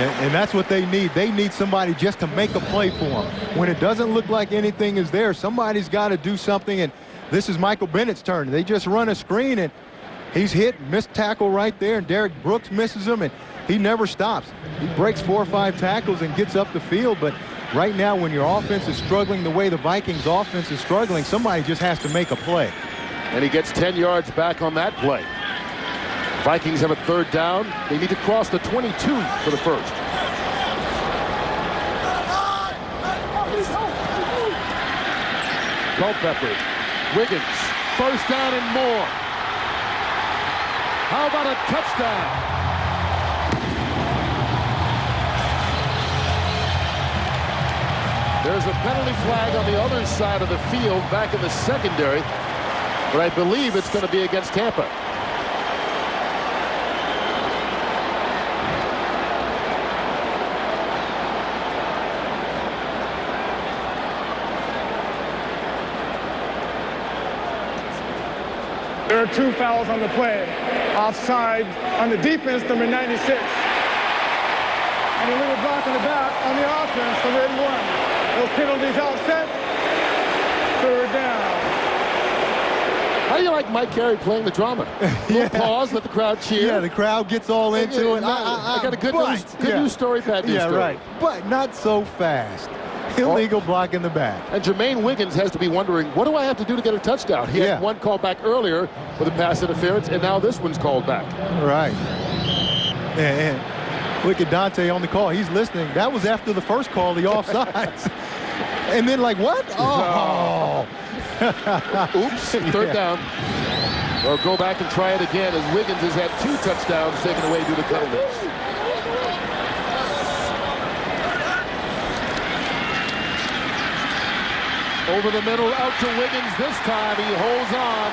And that's what they need. They need somebody just to make a play for them. When it doesn't look like anything is there, somebody's got to do something, and this is Michael Bennett's turn. They just run a screen, and he's hit, missed tackle right there, and Derek Brooks misses him, and he never stops. He breaks 4 or 5 tackles and gets up the field, but right now when your offense is struggling the way the Vikings offense is struggling, somebody just has to make a play. And he gets 10 yards back on that play. Vikings have a 3rd down. They need to cross the 22 for the 1st. Culpepper, Wiggins, 1st down and more. How about a touchdown? There's a penalty flag on the other side of the field back in the secondary, but I believe it's going to be against Tampa. There are 2 fouls on the play. Offside on the defense, number 96. And a little block in the back on the offense, number 81. Those penalties outset. 3rd down. How do you like Mike Carey playing the drama? Pause, let the crowd cheer. Yeah, the crowd gets all into it. I got a good news story, bad news story. Yeah, right. But not so fast. Illegal block in the back. And Jermaine Wiggins has to be wondering, what do I have to do to get a touchdown? He had one called back earlier with a pass interference, and now this one's called back. Right. And look at Dante on the call. He's listening. That was after the first call, the offsides. And then like, what? Oh. Oops, 3rd down. Or go back and try it again as Wiggins has had 2 touchdowns taken away due to penalties. Over the middle, out to Wiggins. This time he holds on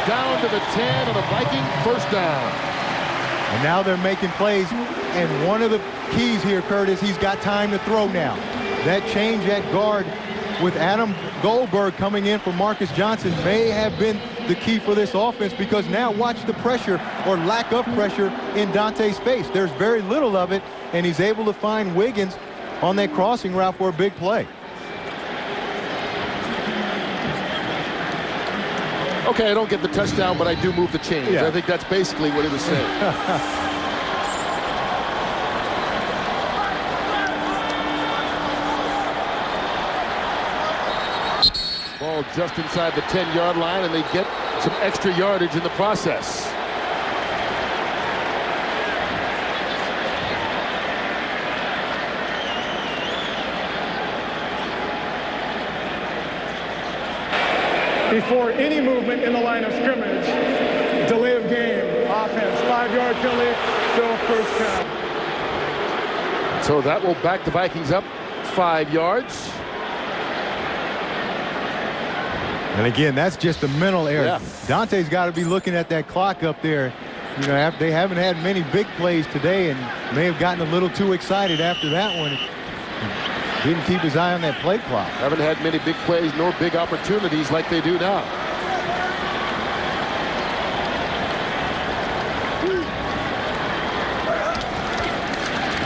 down to the 10 on a Viking 1st down. And now they're making plays. And one of the keys here, Curtis, he's got time to throw now. That change at guard with Adam Goldberg coming in for Marcus Johnson may have been the key for this offense, because now watch the pressure or lack of pressure in Dante's face. There's very little of it, and he's able to find Wiggins on that crossing route for a big play. Okay, I don't get the touchdown, but I do move the chains. Yeah. I think that's basically what he was saying. Ball just inside the 10-yard line, and they get some extra yardage in the process. Before any movement in the line of scrimmage, delay of game, offense, 5-yard penalty, still 1st down. So that will back the Vikings up 5 yards. And again, that's just a mental error. Yeah. Dante's got to be looking at that clock up there. You know, they haven't had many big plays today and may have gotten a little too excited after that one. Didn't keep his eye on that play clock. Haven't had many big plays nor big opportunities like they do now.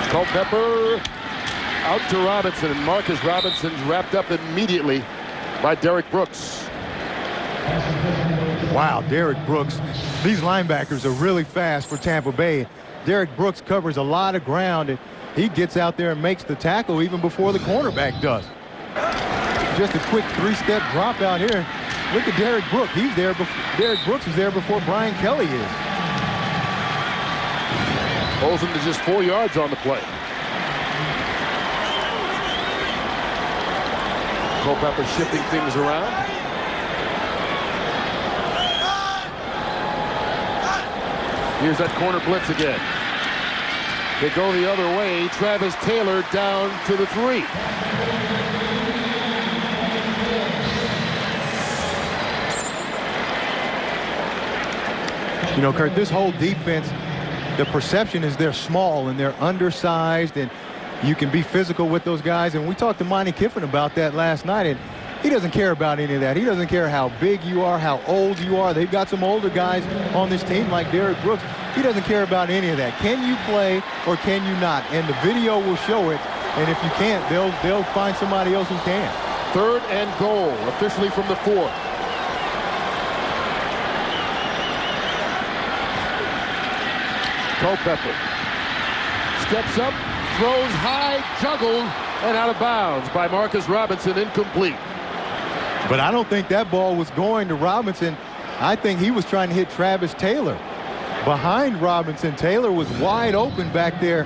Culpepper out to Robinson, and Marcus Robinson's wrapped up immediately by Derek Brooks. Wow, Derek Brooks. These linebackers are really fast for Tampa Bay. Derek Brooks covers a lot of ground, and he gets out there and makes the tackle even before the cornerback does. Just a quick three-step drop out here. Look at Derek Brooks. He's there. Derek Brooks is there before Brian Kelly is. Holds him to just 4 yards on the play. Culpepper shifting things around. Here's that corner blitz again. They go the other way. Travis Taylor down to the 3. You know, Kurt, this whole defense, the perception is they're small and they're undersized, and you can be physical with those guys. And we talked to Monty Kiffin about that last night, and he doesn't care about any of that. He doesn't care how big you are, how old you are. They've got some older guys on this team like Derek Brooks. He doesn't care about any of that. Can you play or can you not? And the video will show it. And if you can't, they'll find somebody else who can. 3rd and goal, officially from the 4. Culpepper steps up, throws high, juggled, and out of bounds by Marcus Robinson, incomplete. But I don't think that ball was going to Robinson. I think he was trying to hit Travis Taylor. Behind Robinson, Taylor was wide open back there.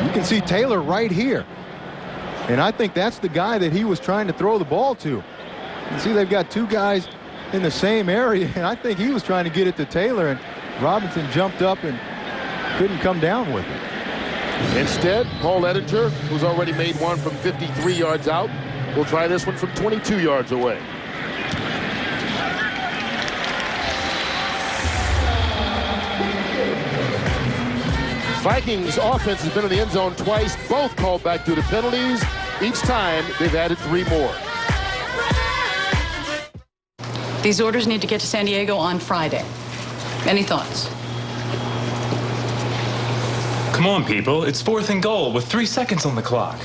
You can see Taylor right here. And I think that's the guy that he was trying to throw the ball to. You can see they've got 2 guys in the same area, and I think he was trying to get it to Taylor, and Robinson jumped up and couldn't come down with it. Instead, Paul Edinger, who's already made one from 53 yards out, will try this one from 22 yards away. Vikings offense has been in the end zone twice, both called back due to penalties. Each time, they've added 3 more. These orders need to get to San Diego on Friday. Any thoughts? Come on, people. It's 4th and goal with 3 seconds on the clock.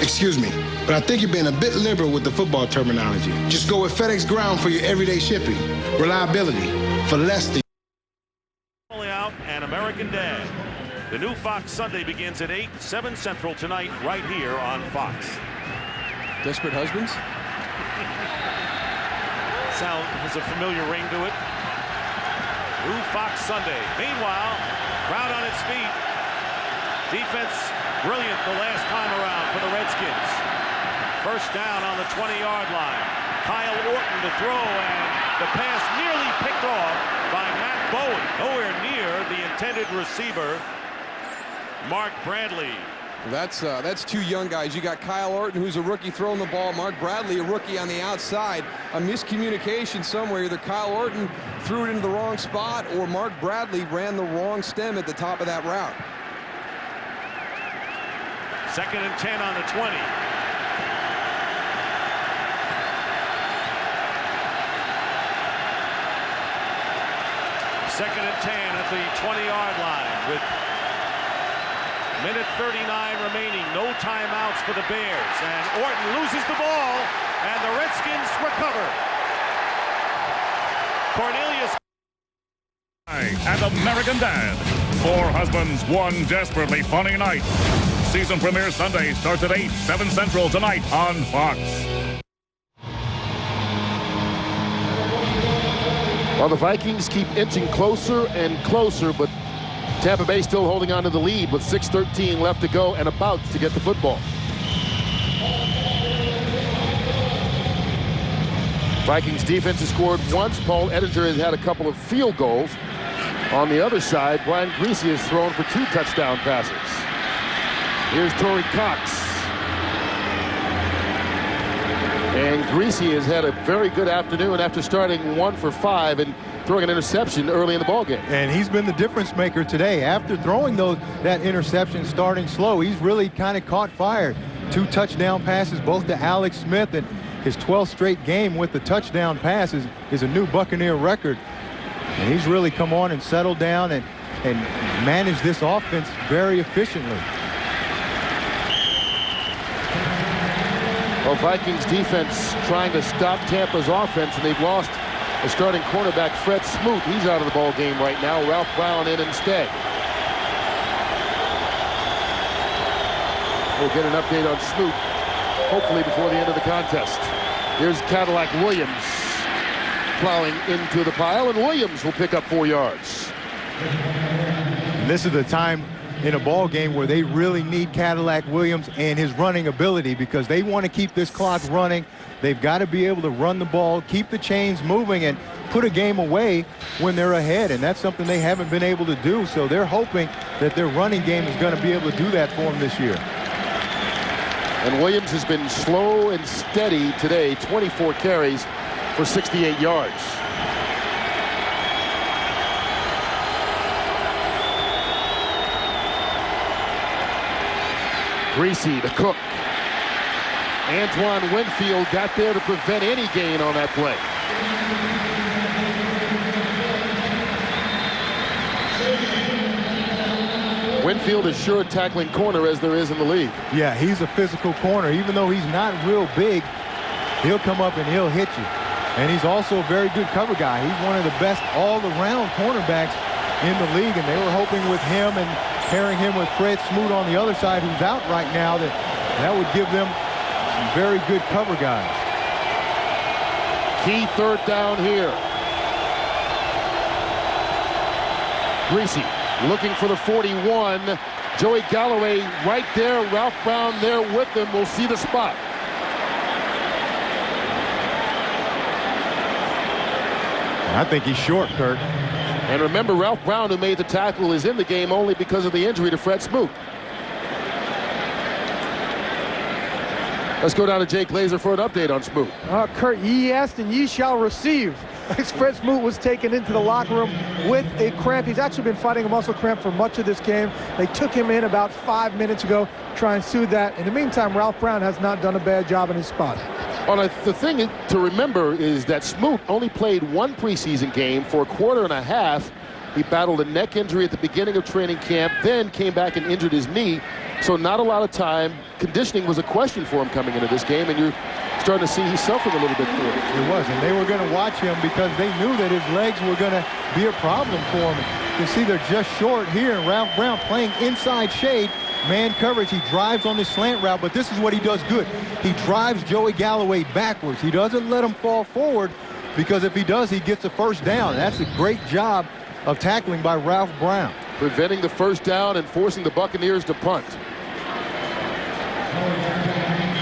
Excuse me, but I think you're being a bit liberal with the football terminology. Just go with FedEx Ground for your everyday shipping. Reliability for less than... Out and American Dad. The new Fox Sunday begins at 8, 7 Central tonight right here on Fox. Desperate Husbands? Sound has a familiar ring to it. New Fox Sunday. Meanwhile, crowd on its feet. Defense brilliant the last time around for the Redskins. First down on the 20-yard line. Kyle Orton to throw, and the pass nearly picked off by Matt Bowen. Nowhere near the intended receiver, Mark Bradley. That's 2 young guys. You got Kyle Orton, who's a rookie, throwing the ball. Mark Bradley, a rookie on the outside. A miscommunication somewhere. Either Kyle Orton threw it into the wrong spot, or Mark Bradley ran the wrong stem at the top of that route. 2nd and 10 on the 20. Second and 10 at the 20-yard line with minute 39 remaining. No timeouts for the Bears. And Orton loses the ball, and the Redskins recover. Cornelius. And American Dad. 4 husbands, 1 desperately funny night. Season premiere Sunday starts at 8, 7 Central tonight on Fox. Well, the Vikings keep inching closer and closer, but Tampa Bay still holding on to the lead with 6:13 left to go and about to get the football. Vikings defense has scored once. Paul Edinger has had a couple of field goals. On the other side, Brian Greasy has thrown for 2 touchdown passes. Here's Torrey Cox. And Greasy has had a very good afternoon after starting 1 for 5 and throwing an interception early in the ballgame. And he's been the difference maker today. After throwing that interception starting slow, he's really kind of caught fire. 2 touchdown passes, both to Alex Smith, and his 12th straight game with the touchdown passes is a new Buccaneer record. And he's really come on and settled down and managed this offense very efficiently. Well, Vikings defense trying to stop Tampa's offense, and they've lost the starting cornerback Fred Smoot. He's out of the ball game right now. Ralph Brown in instead. We'll get an update on Smoot hopefully before the end of the contest. Here's Cadillac Williams plowing into the pile, and Williams will pick up 4 yards. And this is the time in a ball game where they really need Cadillac Williams and his running ability, because they want to keep this clock running. They've got to be able to run the ball, keep the chains moving, and put a game away when they're ahead, and that's something they haven't been able to do. So they're hoping that their running game is going to be able to do that for them this year. And Williams has been slow and steady today, 24 carries for 68 yards. Greasy to Cook. Antoine Winfield got there to prevent any gain on that play. Winfield is sure tackling corner as there is in the league. Yeah, he's a physical corner. Even though he's not real big, he'll come up and he'll hit you. And he's also a very good cover guy. He's one of the best all-around cornerbacks in the league, and they were hoping with him and pairing him with Fred Smoot on the other side, who's out right now, that would give them some very good cover guys. Key 3rd down here. Greasy looking for the 41. Joey Galloway right there. Ralph Brown there with him. We'll see the spot. I think he's short, Kirk. And remember, Ralph Brown, who made the tackle, is in the game only because of the injury to Fred Smoot. Let's go down to Jake Glazer for an update on Smoot. Kurt, ye asked and ye shall receive. Fred Smoot was taken into the locker room with a cramp. He's actually been fighting a muscle cramp for much of this game. They took him in about 5 minutes ago, try and soothe that. In the meantime, Ralph Brown has not done a bad job in his spot. Well, the thing to remember is that Smoot only played 1 preseason game for a quarter and a half. He battled a neck injury at the beginning of training camp, then came back and injured his knee. So not a lot of time. Conditioning was a question for him coming into this game, and you're starting to see he's suffering a little bit for it. It was, and they were going to watch him because they knew that his legs were going to be a problem for him. You can see they're just short here, and Ralph Brown playing inside shade. Man coverage, he drives on this slant route, but this is what he does good. He drives Joey Galloway backwards. He doesn't let him fall forward, because if he does, he gets a first down. That's a great job of tackling by Ralph Brown. Preventing the first down and forcing the Buccaneers to punt.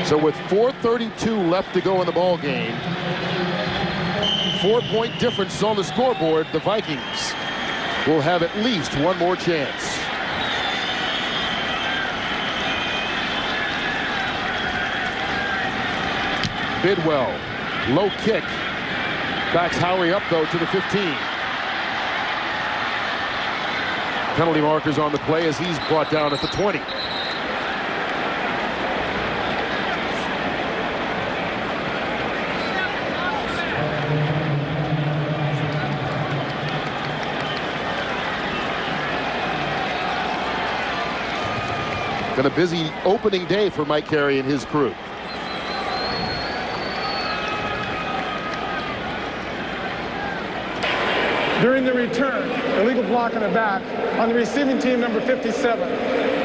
So with 4:32 left to go in the ball game, 4-point difference on the scoreboard, the Vikings will have at least one more chance. Bidwell, low kick, backs Howie up though to the 15. Penalty markers on the play as he's brought down at the 20. Been a busy opening day for Mike Carey and his crew. During the return, illegal block on the back on the receiving team, number 57.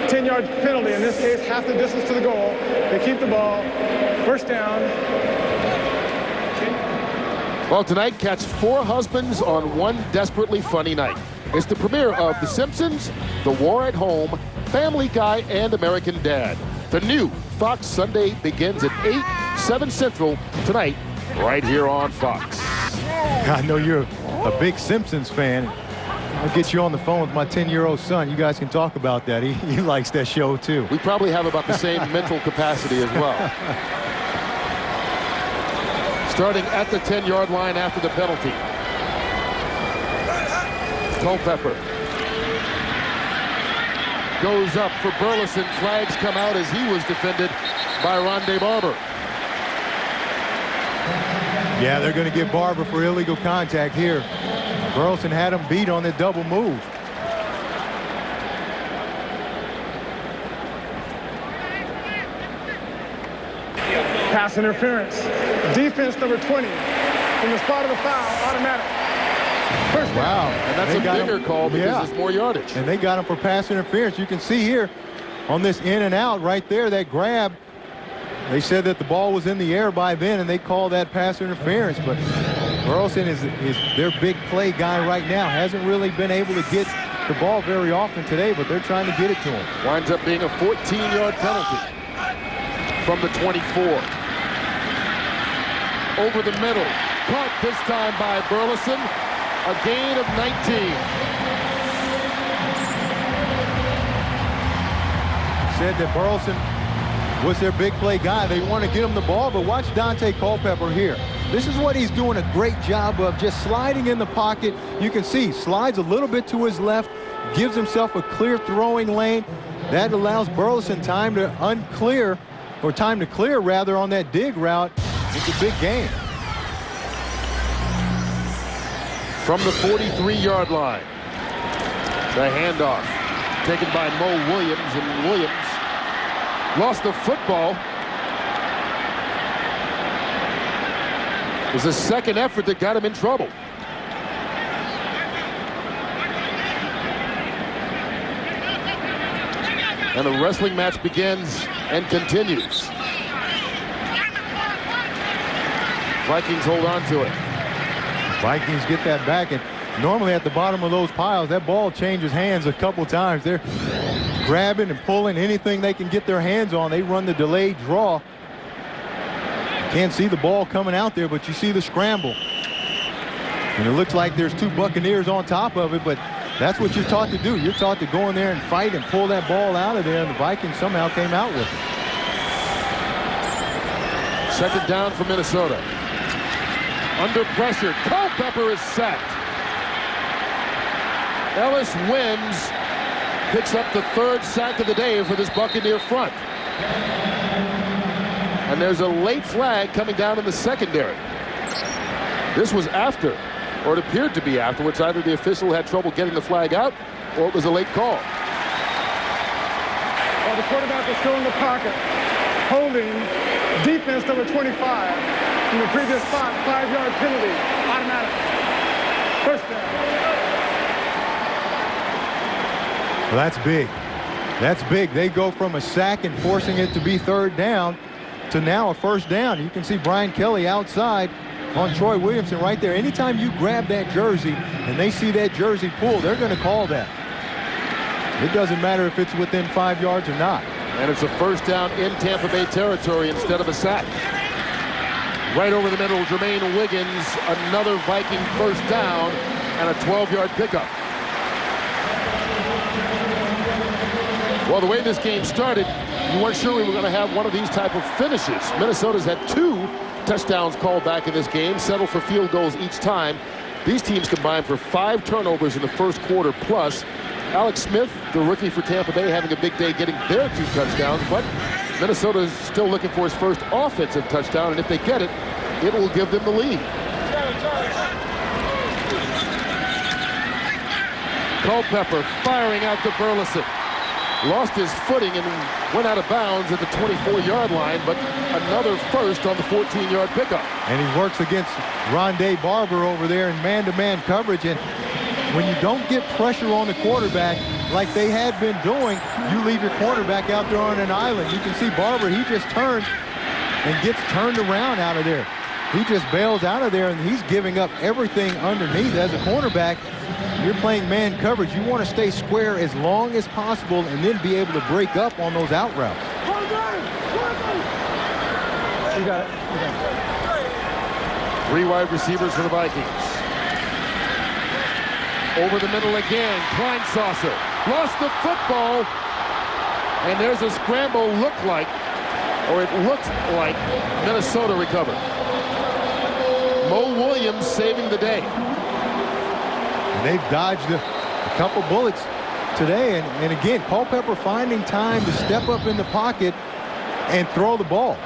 10-yard penalty, in this case, half the distance to the goal. They keep the ball. First down. Well, tonight, catch 4 husbands on one desperately funny night. It's the premiere of The Simpsons, The War at Home, Family Guy, and American Dad. The new Fox Sunday begins at 8, 7 Central tonight, right here on Fox. I know you're a big Simpsons fan. I'll get you on the phone with my 10-year-old son. You guys can talk about that. He likes that show, too. We probably have about the same mental capacity as well. Starting at the 10-yard line after the penalty. Culpepper goes up for Burleson. Flags come out as he was defended by Rondé Barber. Yeah, they're going to get Barber for illegal contact here. Burleson had him beat on the double move. Pass interference. Defense number 20. From the spot of the foul, automatic. First down. Wow. And that's a bigger call because it's more yardage. And they got him for pass interference. You can see here on this in and out right there, that grab. They said that the ball was in the air by then, and they call that pass interference. But Burleson is their big play guy right now. Hasn't really been able to get the ball very often today, but they're trying to get it to him. Winds up being a 14-yard penalty from the 24. Over the middle. Caught this time by Burleson. A gain of 19. Said that Burleson was their big play guy. They want to get him the ball, but watch Dante Culpepper here. This is what he's doing a great job of, just sliding in the pocket. You can see, slides a little bit to his left, gives himself a clear throwing lane. That allows Burleson time to unclear, or time to clear rather, on that dig route. It's a big game. From the 43-yard line. The handoff taken by Mo Williams, and Williams lost the football. It was the second effort that got him in trouble. And the wrestling match begins and continues. Vikings hold on to it. Vikings get that back, and normally at the bottom of those piles, that ball changes hands a couple times. They're grabbing and pulling anything they can get their hands on. They run the delayed draw. Can't see the ball coming out there, but you see the scramble. And it looks like there's two Buccaneers on top of it, but that's what you're taught to do. You're taught to go in there and fight and pull that ball out of there, and the Vikings somehow came out with it. Second down for Minnesota. Under pressure, Culpepper is sacked. Ellis Wims picks up the third sack of the day for this Buccaneer front. And there's a late flag coming down in the secondary. This was after, or it appeared to be afterwards. Either the official had trouble getting the flag out, or it was a late call. Well, the quarterback is still in the pocket, holding defense number 25 from the previous spot. 5-yard penalty, automatic. First down. Well, that's big. That's big. They go from a sack and forcing it to be third down to now a first down. You can see Brian Kelly outside on Troy Williamson right there. Anytime you grab that jersey and they see that jersey pull, they're going to call that. It doesn't matter if it's within 5 yards or not. And it's a first down in Tampa Bay territory instead of a sack. Right over the middle, Jermaine Wiggins, another Viking first down and a 12-yard pickup. Well, the way this game started, you weren't sure we were going to have one of these type of finishes. Minnesota's had 2 touchdowns called back in this game, settled for field goals each time. These teams combined for 5 turnovers in the first quarter plus. Alex Smith, the rookie for Tampa Bay, having a big day getting their 2 touchdowns, but Minnesota is still looking for his first offensive touchdown, and if they get it, it will give them the lead. Culpepper firing out to Burleson. Lost his footing and went out of bounds at the 24-yard line, but another first on the 14-yard pickup. And he works against Rondé Barber over there in man-to-man coverage. And when you don't get pressure on the quarterback like they had been doing, you leave your quarterback out there on an island. You can see Barber, he just turns and gets turned around out of there. He just bails out of there, and he's giving up everything underneath. As a cornerback, you're playing man coverage. You want to stay square as long as possible and then be able to break up on those out routes. You got it. 3 wide receivers for the Vikings. Over the middle again, Kleinsasser lost the football, and there's a scramble it looked like Minnesota recovered. Mo Williams saving the day. And they've dodged a couple bullets today. And again, Culpepper finding time to step up in the pocket and throw the ball.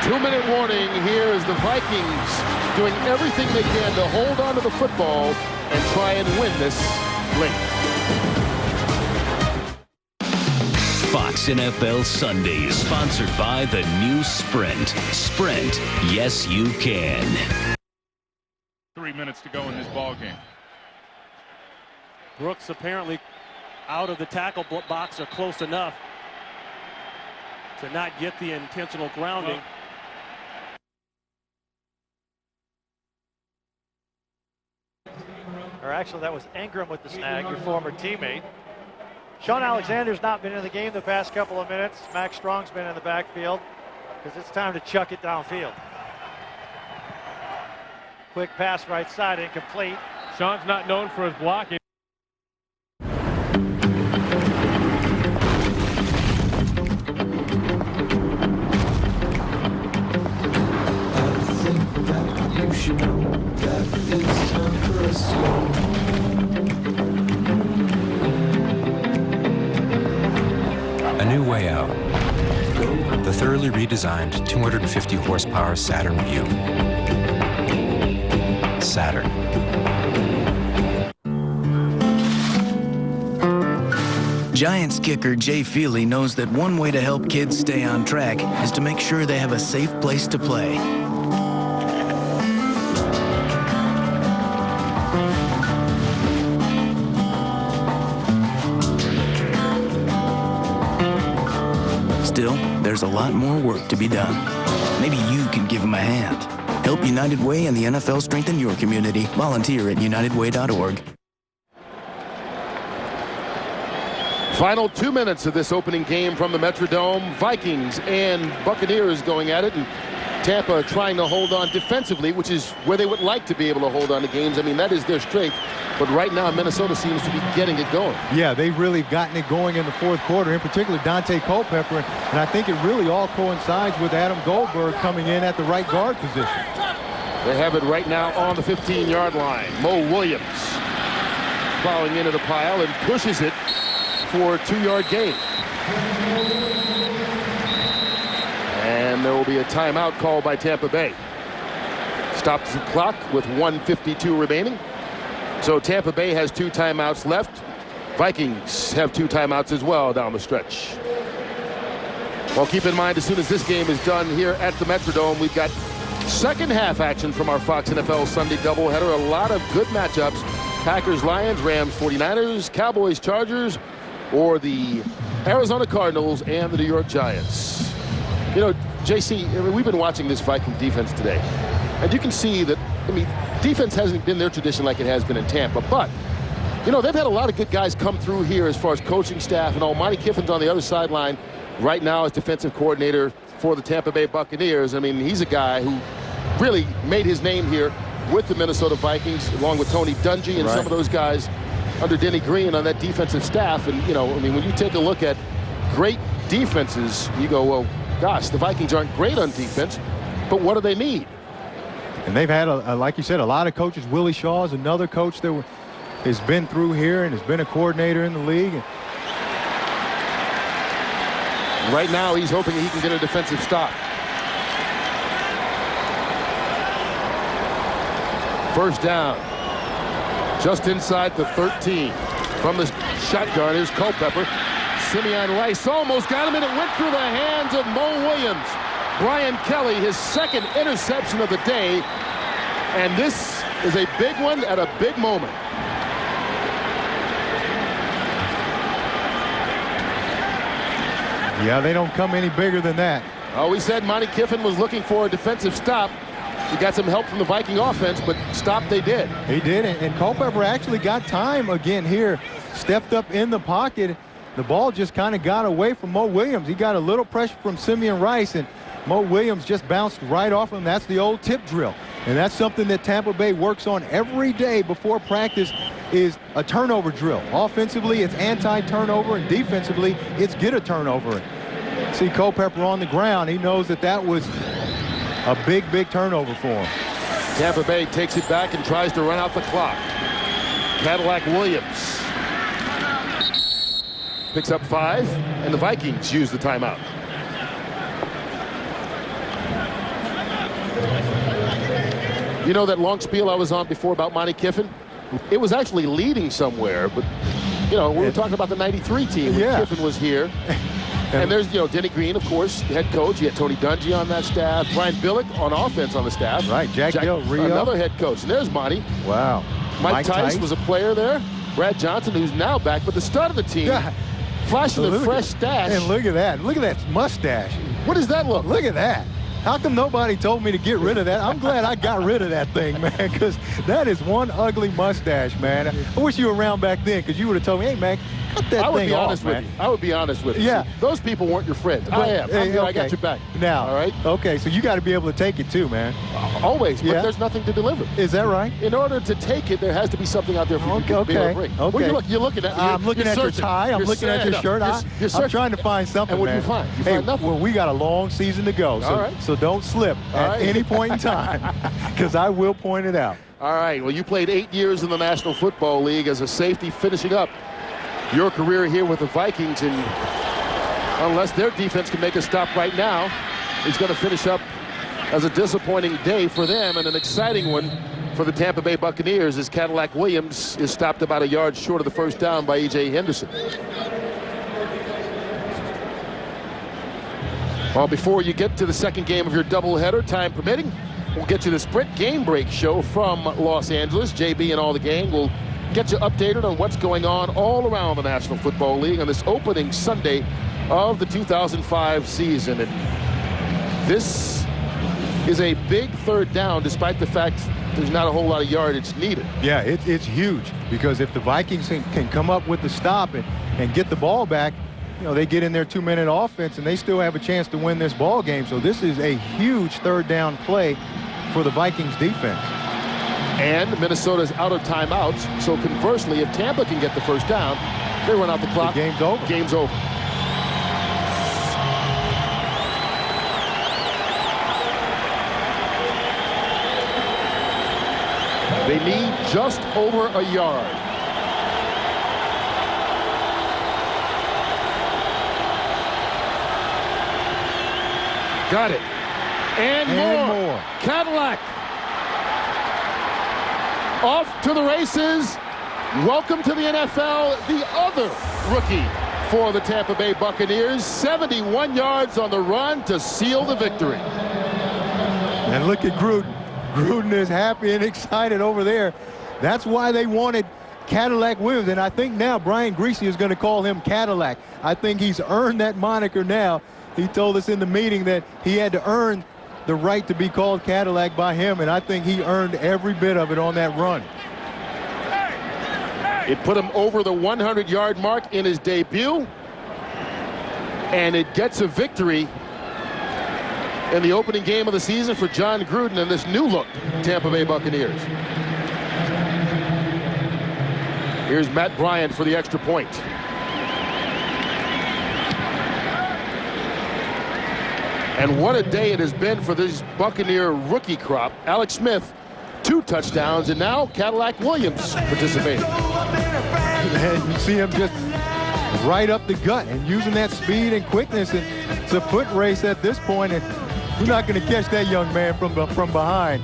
2-minute warning here as the Vikings doing everything they can to hold on to the football and try and win this late. Fox NFL Sundays, sponsored by the new Sprint. Sprint, yes you can. 3 minutes to go in this ball game. Brooks apparently out of the tackle box or close enough to not get the intentional grounding. Or actually, that was Ingram with the snag, your former teammate. Sean Alexander's not been in the game the past couple of minutes. Max Strong's been in the backfield because it's time to chuck it downfield. Quick pass right side, incomplete. Sean's not known for his blocking. You should know that it's time for us to go. A new way out. The thoroughly redesigned 250 horsepower Saturn Vue. Saturn. Giants kicker Jay Feely knows that one way to help kids stay on track is to make sure they have a safe place to play. Still, there's a lot more work to be done. Maybe you can give them a hand. Help United Way and the NFL strengthen your community. Volunteer at unitedway.org. Final 2 minutes of this opening game from the Metrodome. Vikings and Buccaneers going at it, and Tampa trying to hold on defensively, which is where they would like to be able to hold on to games. I mean, that is their strength. But right now, Minnesota seems to be getting it going. Yeah, they've really gotten it going in the fourth quarter, in particular Dante Culpepper. And I think it really all coincides with Adam Goldberg coming in at the right guard position. They have it right now on the 15-yard line. Mo Williams plowing into the pile and pushes it for a 2-yard gain. And there will be a timeout called by Tampa Bay. Stops the clock with 1:52 remaining. So Tampa Bay has 2 timeouts left. Vikings have 2 timeouts as well down the stretch. Well, keep in mind, as soon as this game is done here at the Metrodome, we've got second half action from our Fox NFL Sunday doubleheader. A lot of good matchups. Packers, Lions, Rams, 49ers, Cowboys, Chargers, or the Arizona Cardinals and the New York Giants. You know, JC, I mean, we've been watching this Viking defense today, and you can see that, I mean, defense hasn't been their tradition like it has been in Tampa, but, you know, they've had a lot of good guys come through here as far as coaching staff and all. Monty Kiffin's on the other sideline right now as defensive coordinator for the Tampa Bay Buccaneers. I mean, he's a guy who really made his name here with the Minnesota Vikings, along with Tony Dungy and some of those guys under Denny Green on that defensive staff. And, you know, I mean, when you take a look at great defenses, you go, well, gosh, the Vikings aren't great on defense, but what do they need? And they've had, like you said, a lot of coaches. Willie Shaw is another coach that has been through here and has been a coordinator in the league. Right now, he's hoping he can get a defensive stop. First down. Just inside the 13. From the shotgun, here's Culpepper. Simeon Rice almost got him, and it went through the hands of Mo Williams. Brian Kelly, his second interception of the day. And this is a big one at a big moment. Yeah, they don't come any bigger than that. Oh, we said Monty Kiffin was looking for a defensive stop. He got some help from the Viking offense, but stop they did. He did, and Culpepper actually got time again here. Stepped up in the pocket. The ball just kind of got away from Mo Williams. He got a little pressure from Simeon Rice, and Mo Williams just bounced right off him. That's the old tip drill. And that's something that Tampa Bay works on every day before practice, is a turnover drill. Offensively, it's anti-turnover, and defensively, it's get a turnover. See Culpepper on the ground. He knows that that was a big, big turnover for him. Tampa Bay takes it back and tries to run out the clock. Cadillac Williams picks up 5, and the Vikings use the timeout. You know that long spiel I was on before about Monty Kiffin? It was actually leading somewhere, but, you know, we were talking about the 93 team when Kiffin was here. And there's, you know, Denny Green, of course, head coach. You had Tony Dungy on that staff. Brian Billick on offense on the staff. Right, Jack Del Rio. Another head coach. And there's Monty. Wow. Mike Tice was a player there. Brad Johnson, who's now back, but the start of the team, flashing the fresh stash. And look at that. Look at that mustache. What does that look? Look at that. How come nobody told me to get rid of that? I'm glad I got rid of that thing, man, because that is one ugly mustache, man. I wish you were around back then, because you would have told me, hey, man, cut that thing off, man. I would be honest with you. Yeah. See, those people weren't your friends. I am. I got your back. Now, all right? Okay, so you got to be able to take it too, man. Always, but there's nothing to deliver. Is that right? In order to take it, there has to be something out there for you to be able to bring. Okay. Well, you're looking at. I'm looking at your tie. I'm looking at your shirt. I'm trying to find something, and what man. do you find? You hey, find nothing. Well, we got a long season to go, so don't slip at any point in time, because I will point it out. All right. Well, you played 8 years in the National Football League as a safety, finishing up your career here with the Vikings, and unless their defense can make a stop right now, it's going to finish up as a disappointing day for them and an exciting one for the Tampa Bay Buccaneers as Cadillac Williams is stopped about a yard short of the first down by E.J. Henderson. Well, before you get to the second game of your doubleheader, time permitting, we'll get you the Sprint Game Break show from Los Angeles. JB and all the gang will get you updated on what's going on all around the National Football League on this opening Sunday of the 2005 season. And this is a big third down, despite the fact there's not a whole lot of yardage needed. Yeah, it's huge, because if the Vikings can come up with the stop and get the ball back, you know, they get in their 2-minute offense and they still have a chance to win this ball game. So this is a huge third down play for the Vikings defense. And Minnesota's out of timeouts. So conversely, if Tampa can get the first down, they run out the clock. The game's over. Game's over. They need just over a yard. Got it. And more. Cadillac off to the races. Welcome to the NFL, the other rookie for the Tampa Bay Buccaneers. 71 yards on the run to seal the victory. And look at Gruden. Gruden is happy and excited over there. That's why they wanted Cadillac Williams. And I think now Brian Griese is going to call him Cadillac. I think he's earned that moniker now. He told us in the meeting that he had to earn the right to be called Cadillac by him, and I think he earned every bit of it on that run. It put him over the 100-yard mark in his debut, and it gets a victory in the opening game of the season for John Gruden and this new look Tampa Bay Buccaneers. Here's Matt Bryant for the extra point. And what a day it has been for this Buccaneer rookie crop. Alex Smith, 2 touchdowns, and now Cadillac Williams participating. And you see him just right up the gut and using that speed and quickness. And it's a foot race at this point, and you're not going to catch that young man from behind.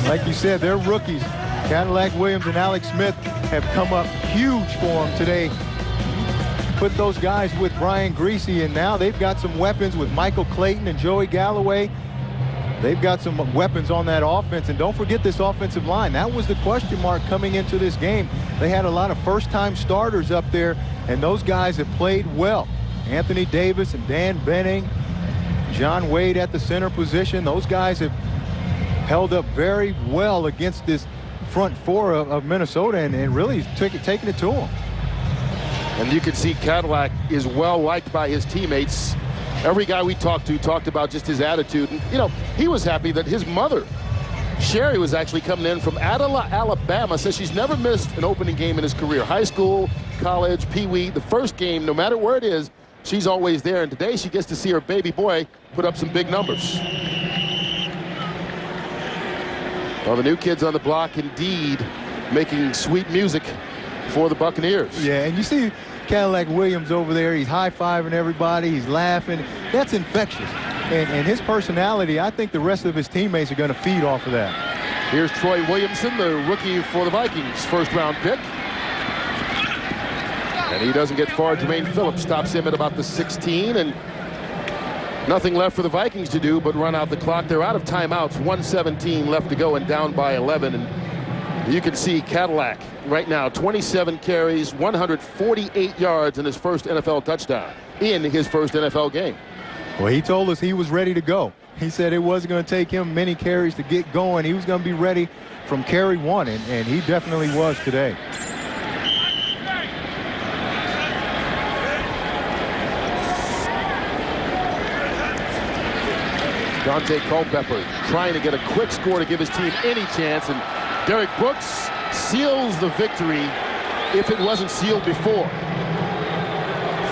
Like you said, they're rookies. Cadillac Williams and Alex Smith have come up huge for him today. Put those guys with Brian Griese, and now they've got some weapons with Michael Clayton and Joey Galloway. They've got some weapons on that offense, and don't forget this offensive line. That was the question mark coming into this game. They had a lot of first-time starters up there, and those guys have played well. Anthony Davis and Dan Benning, John Wade at the center position. Those guys have held up very well against this front four of Minnesota and really taking it to them. And you can see Cadillac is well liked by his teammates. Every guy we talked to talked about just his attitude. And, you know, he was happy that his mother, Sherry, was actually coming in from Adela, Alabama. Says she's never missed an opening game in his career. High school, college, Pee Wee, the first game, no matter where it is, she's always there, and today she gets to see her baby boy put up some big numbers. Well, the new kids on the block indeed making sweet music for the Buccaneers. Yeah, and you see Cadillac Williams over there. He's high-fiving everybody. He's laughing. That's infectious. And his personality, I think the rest of his teammates are going to feed off of that. Here's Troy Williamson, the rookie for the Vikings, first-round pick. And he doesn't get far. Jermaine Phillips stops him at about the 16, and nothing left for the Vikings to do but run out the clock. They're out of timeouts, 1:17 left to go and down by 11. And you can see Cadillac right now, 27 carries, 148 yards in his first NFL touchdown in his first NFL game. Well, he told us he was ready to go. He said it wasn't going to take him many carries to get going. He was going to be ready from carry one, and he definitely was today. Dante Culpepper trying to get a quick score to give his team any chance, and Derek Brooks seals the victory if it wasn't sealed before.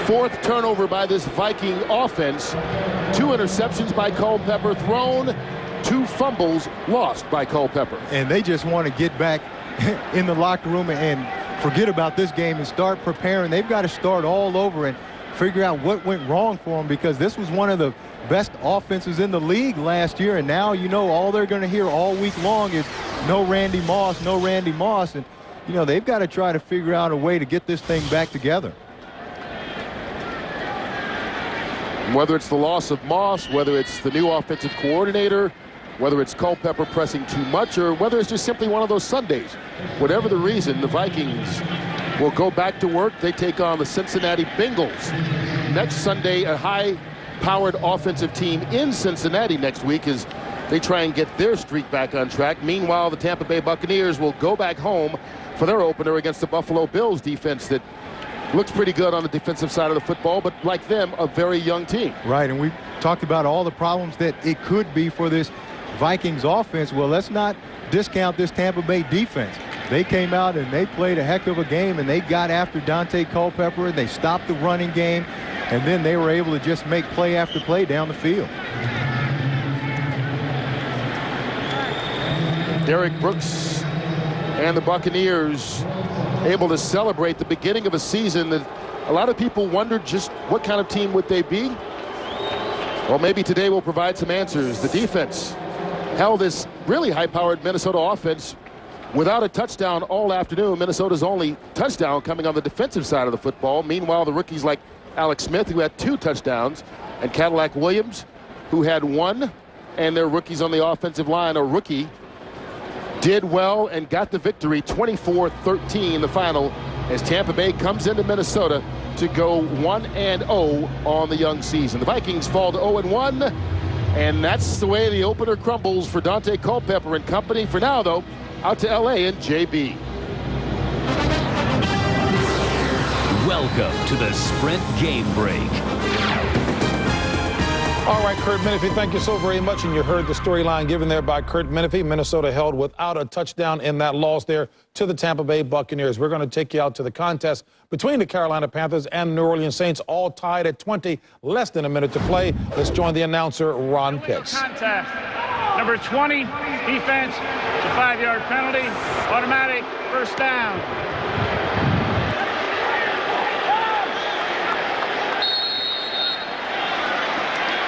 Fourth turnover by this Viking offense. 2 interceptions by Culpepper thrown, 2 fumbles lost by Culpepper. And they just want to get back in the locker room and forget about this game and start preparing. They've got to start all over and figure out what went wrong for them, because this was one of the best offenses in the league last year, and now, you know, all they're going to hear all week long is no Randy Moss, no Randy Moss. And, you know, they've got to try to figure out a way to get this thing back together. Whether it's the loss of Moss, whether it's the new offensive coordinator, whether it's Culpepper pressing too much, or whether it's just simply one of those Sundays, whatever the reason, the Vikings will go back to work. They take on the Cincinnati Bengals next Sunday, a high-powered offensive team in Cincinnati next week as they try and get their streak back on track. Meanwhile, the Tampa Bay Buccaneers will go back home for their opener against the Buffalo Bills defense that looks pretty good on the defensive side of the football, but like them, a very young team. Right, and we talked about all the problems that it could be for this Vikings offense. Well, let's not discount this Tampa Bay defense. They came out and they played a heck of a game, and they got after Dante Culpepper, and they stopped the running game, and then they were able to just make play after play down the field. Derek Brooks and the Buccaneers able to celebrate the beginning of a season that a lot of people wondered just what kind of team would they be. Well, maybe today will provide some answers. The defense held this really high-powered Minnesota offense without a touchdown all afternoon. Minnesota's only touchdown coming on the defensive side of the football. Meanwhile, the rookies like Alex Smith, who had 2 touchdowns, and Cadillac Williams, who had 1, and their rookies on the offensive line, a rookie, did well and got the victory, 24-13 the final, as Tampa Bay comes into Minnesota to go 1-0 on the young season. The Vikings fall to 0-1, and that's the way the opener crumbles for Dante Culpepper and company. For now, though, out to LA and JB. Welcome to the Sprint Game Break. All right, Kurt Menefee, thank you so very much. And you heard the storyline given there by Kurt Menefee. Minnesota held without a touchdown in that loss there to the Tampa Bay Buccaneers. We're going to take you out to the contest between the Carolina Panthers and New Orleans Saints, all tied at 20, less than a minute to play. Let's join the announcer, Ron Pitts. Contest. Number 20, defense, it's a 5-yard penalty, automatic first down.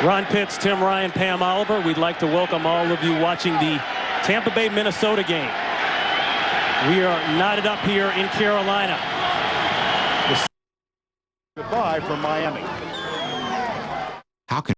Ron Pitts, Tim Ryan, Pam Oliver. We'd like to welcome all of you watching the Tampa Bay, Minnesota game. We are knotted up here in Carolina. Goodbye from Miami.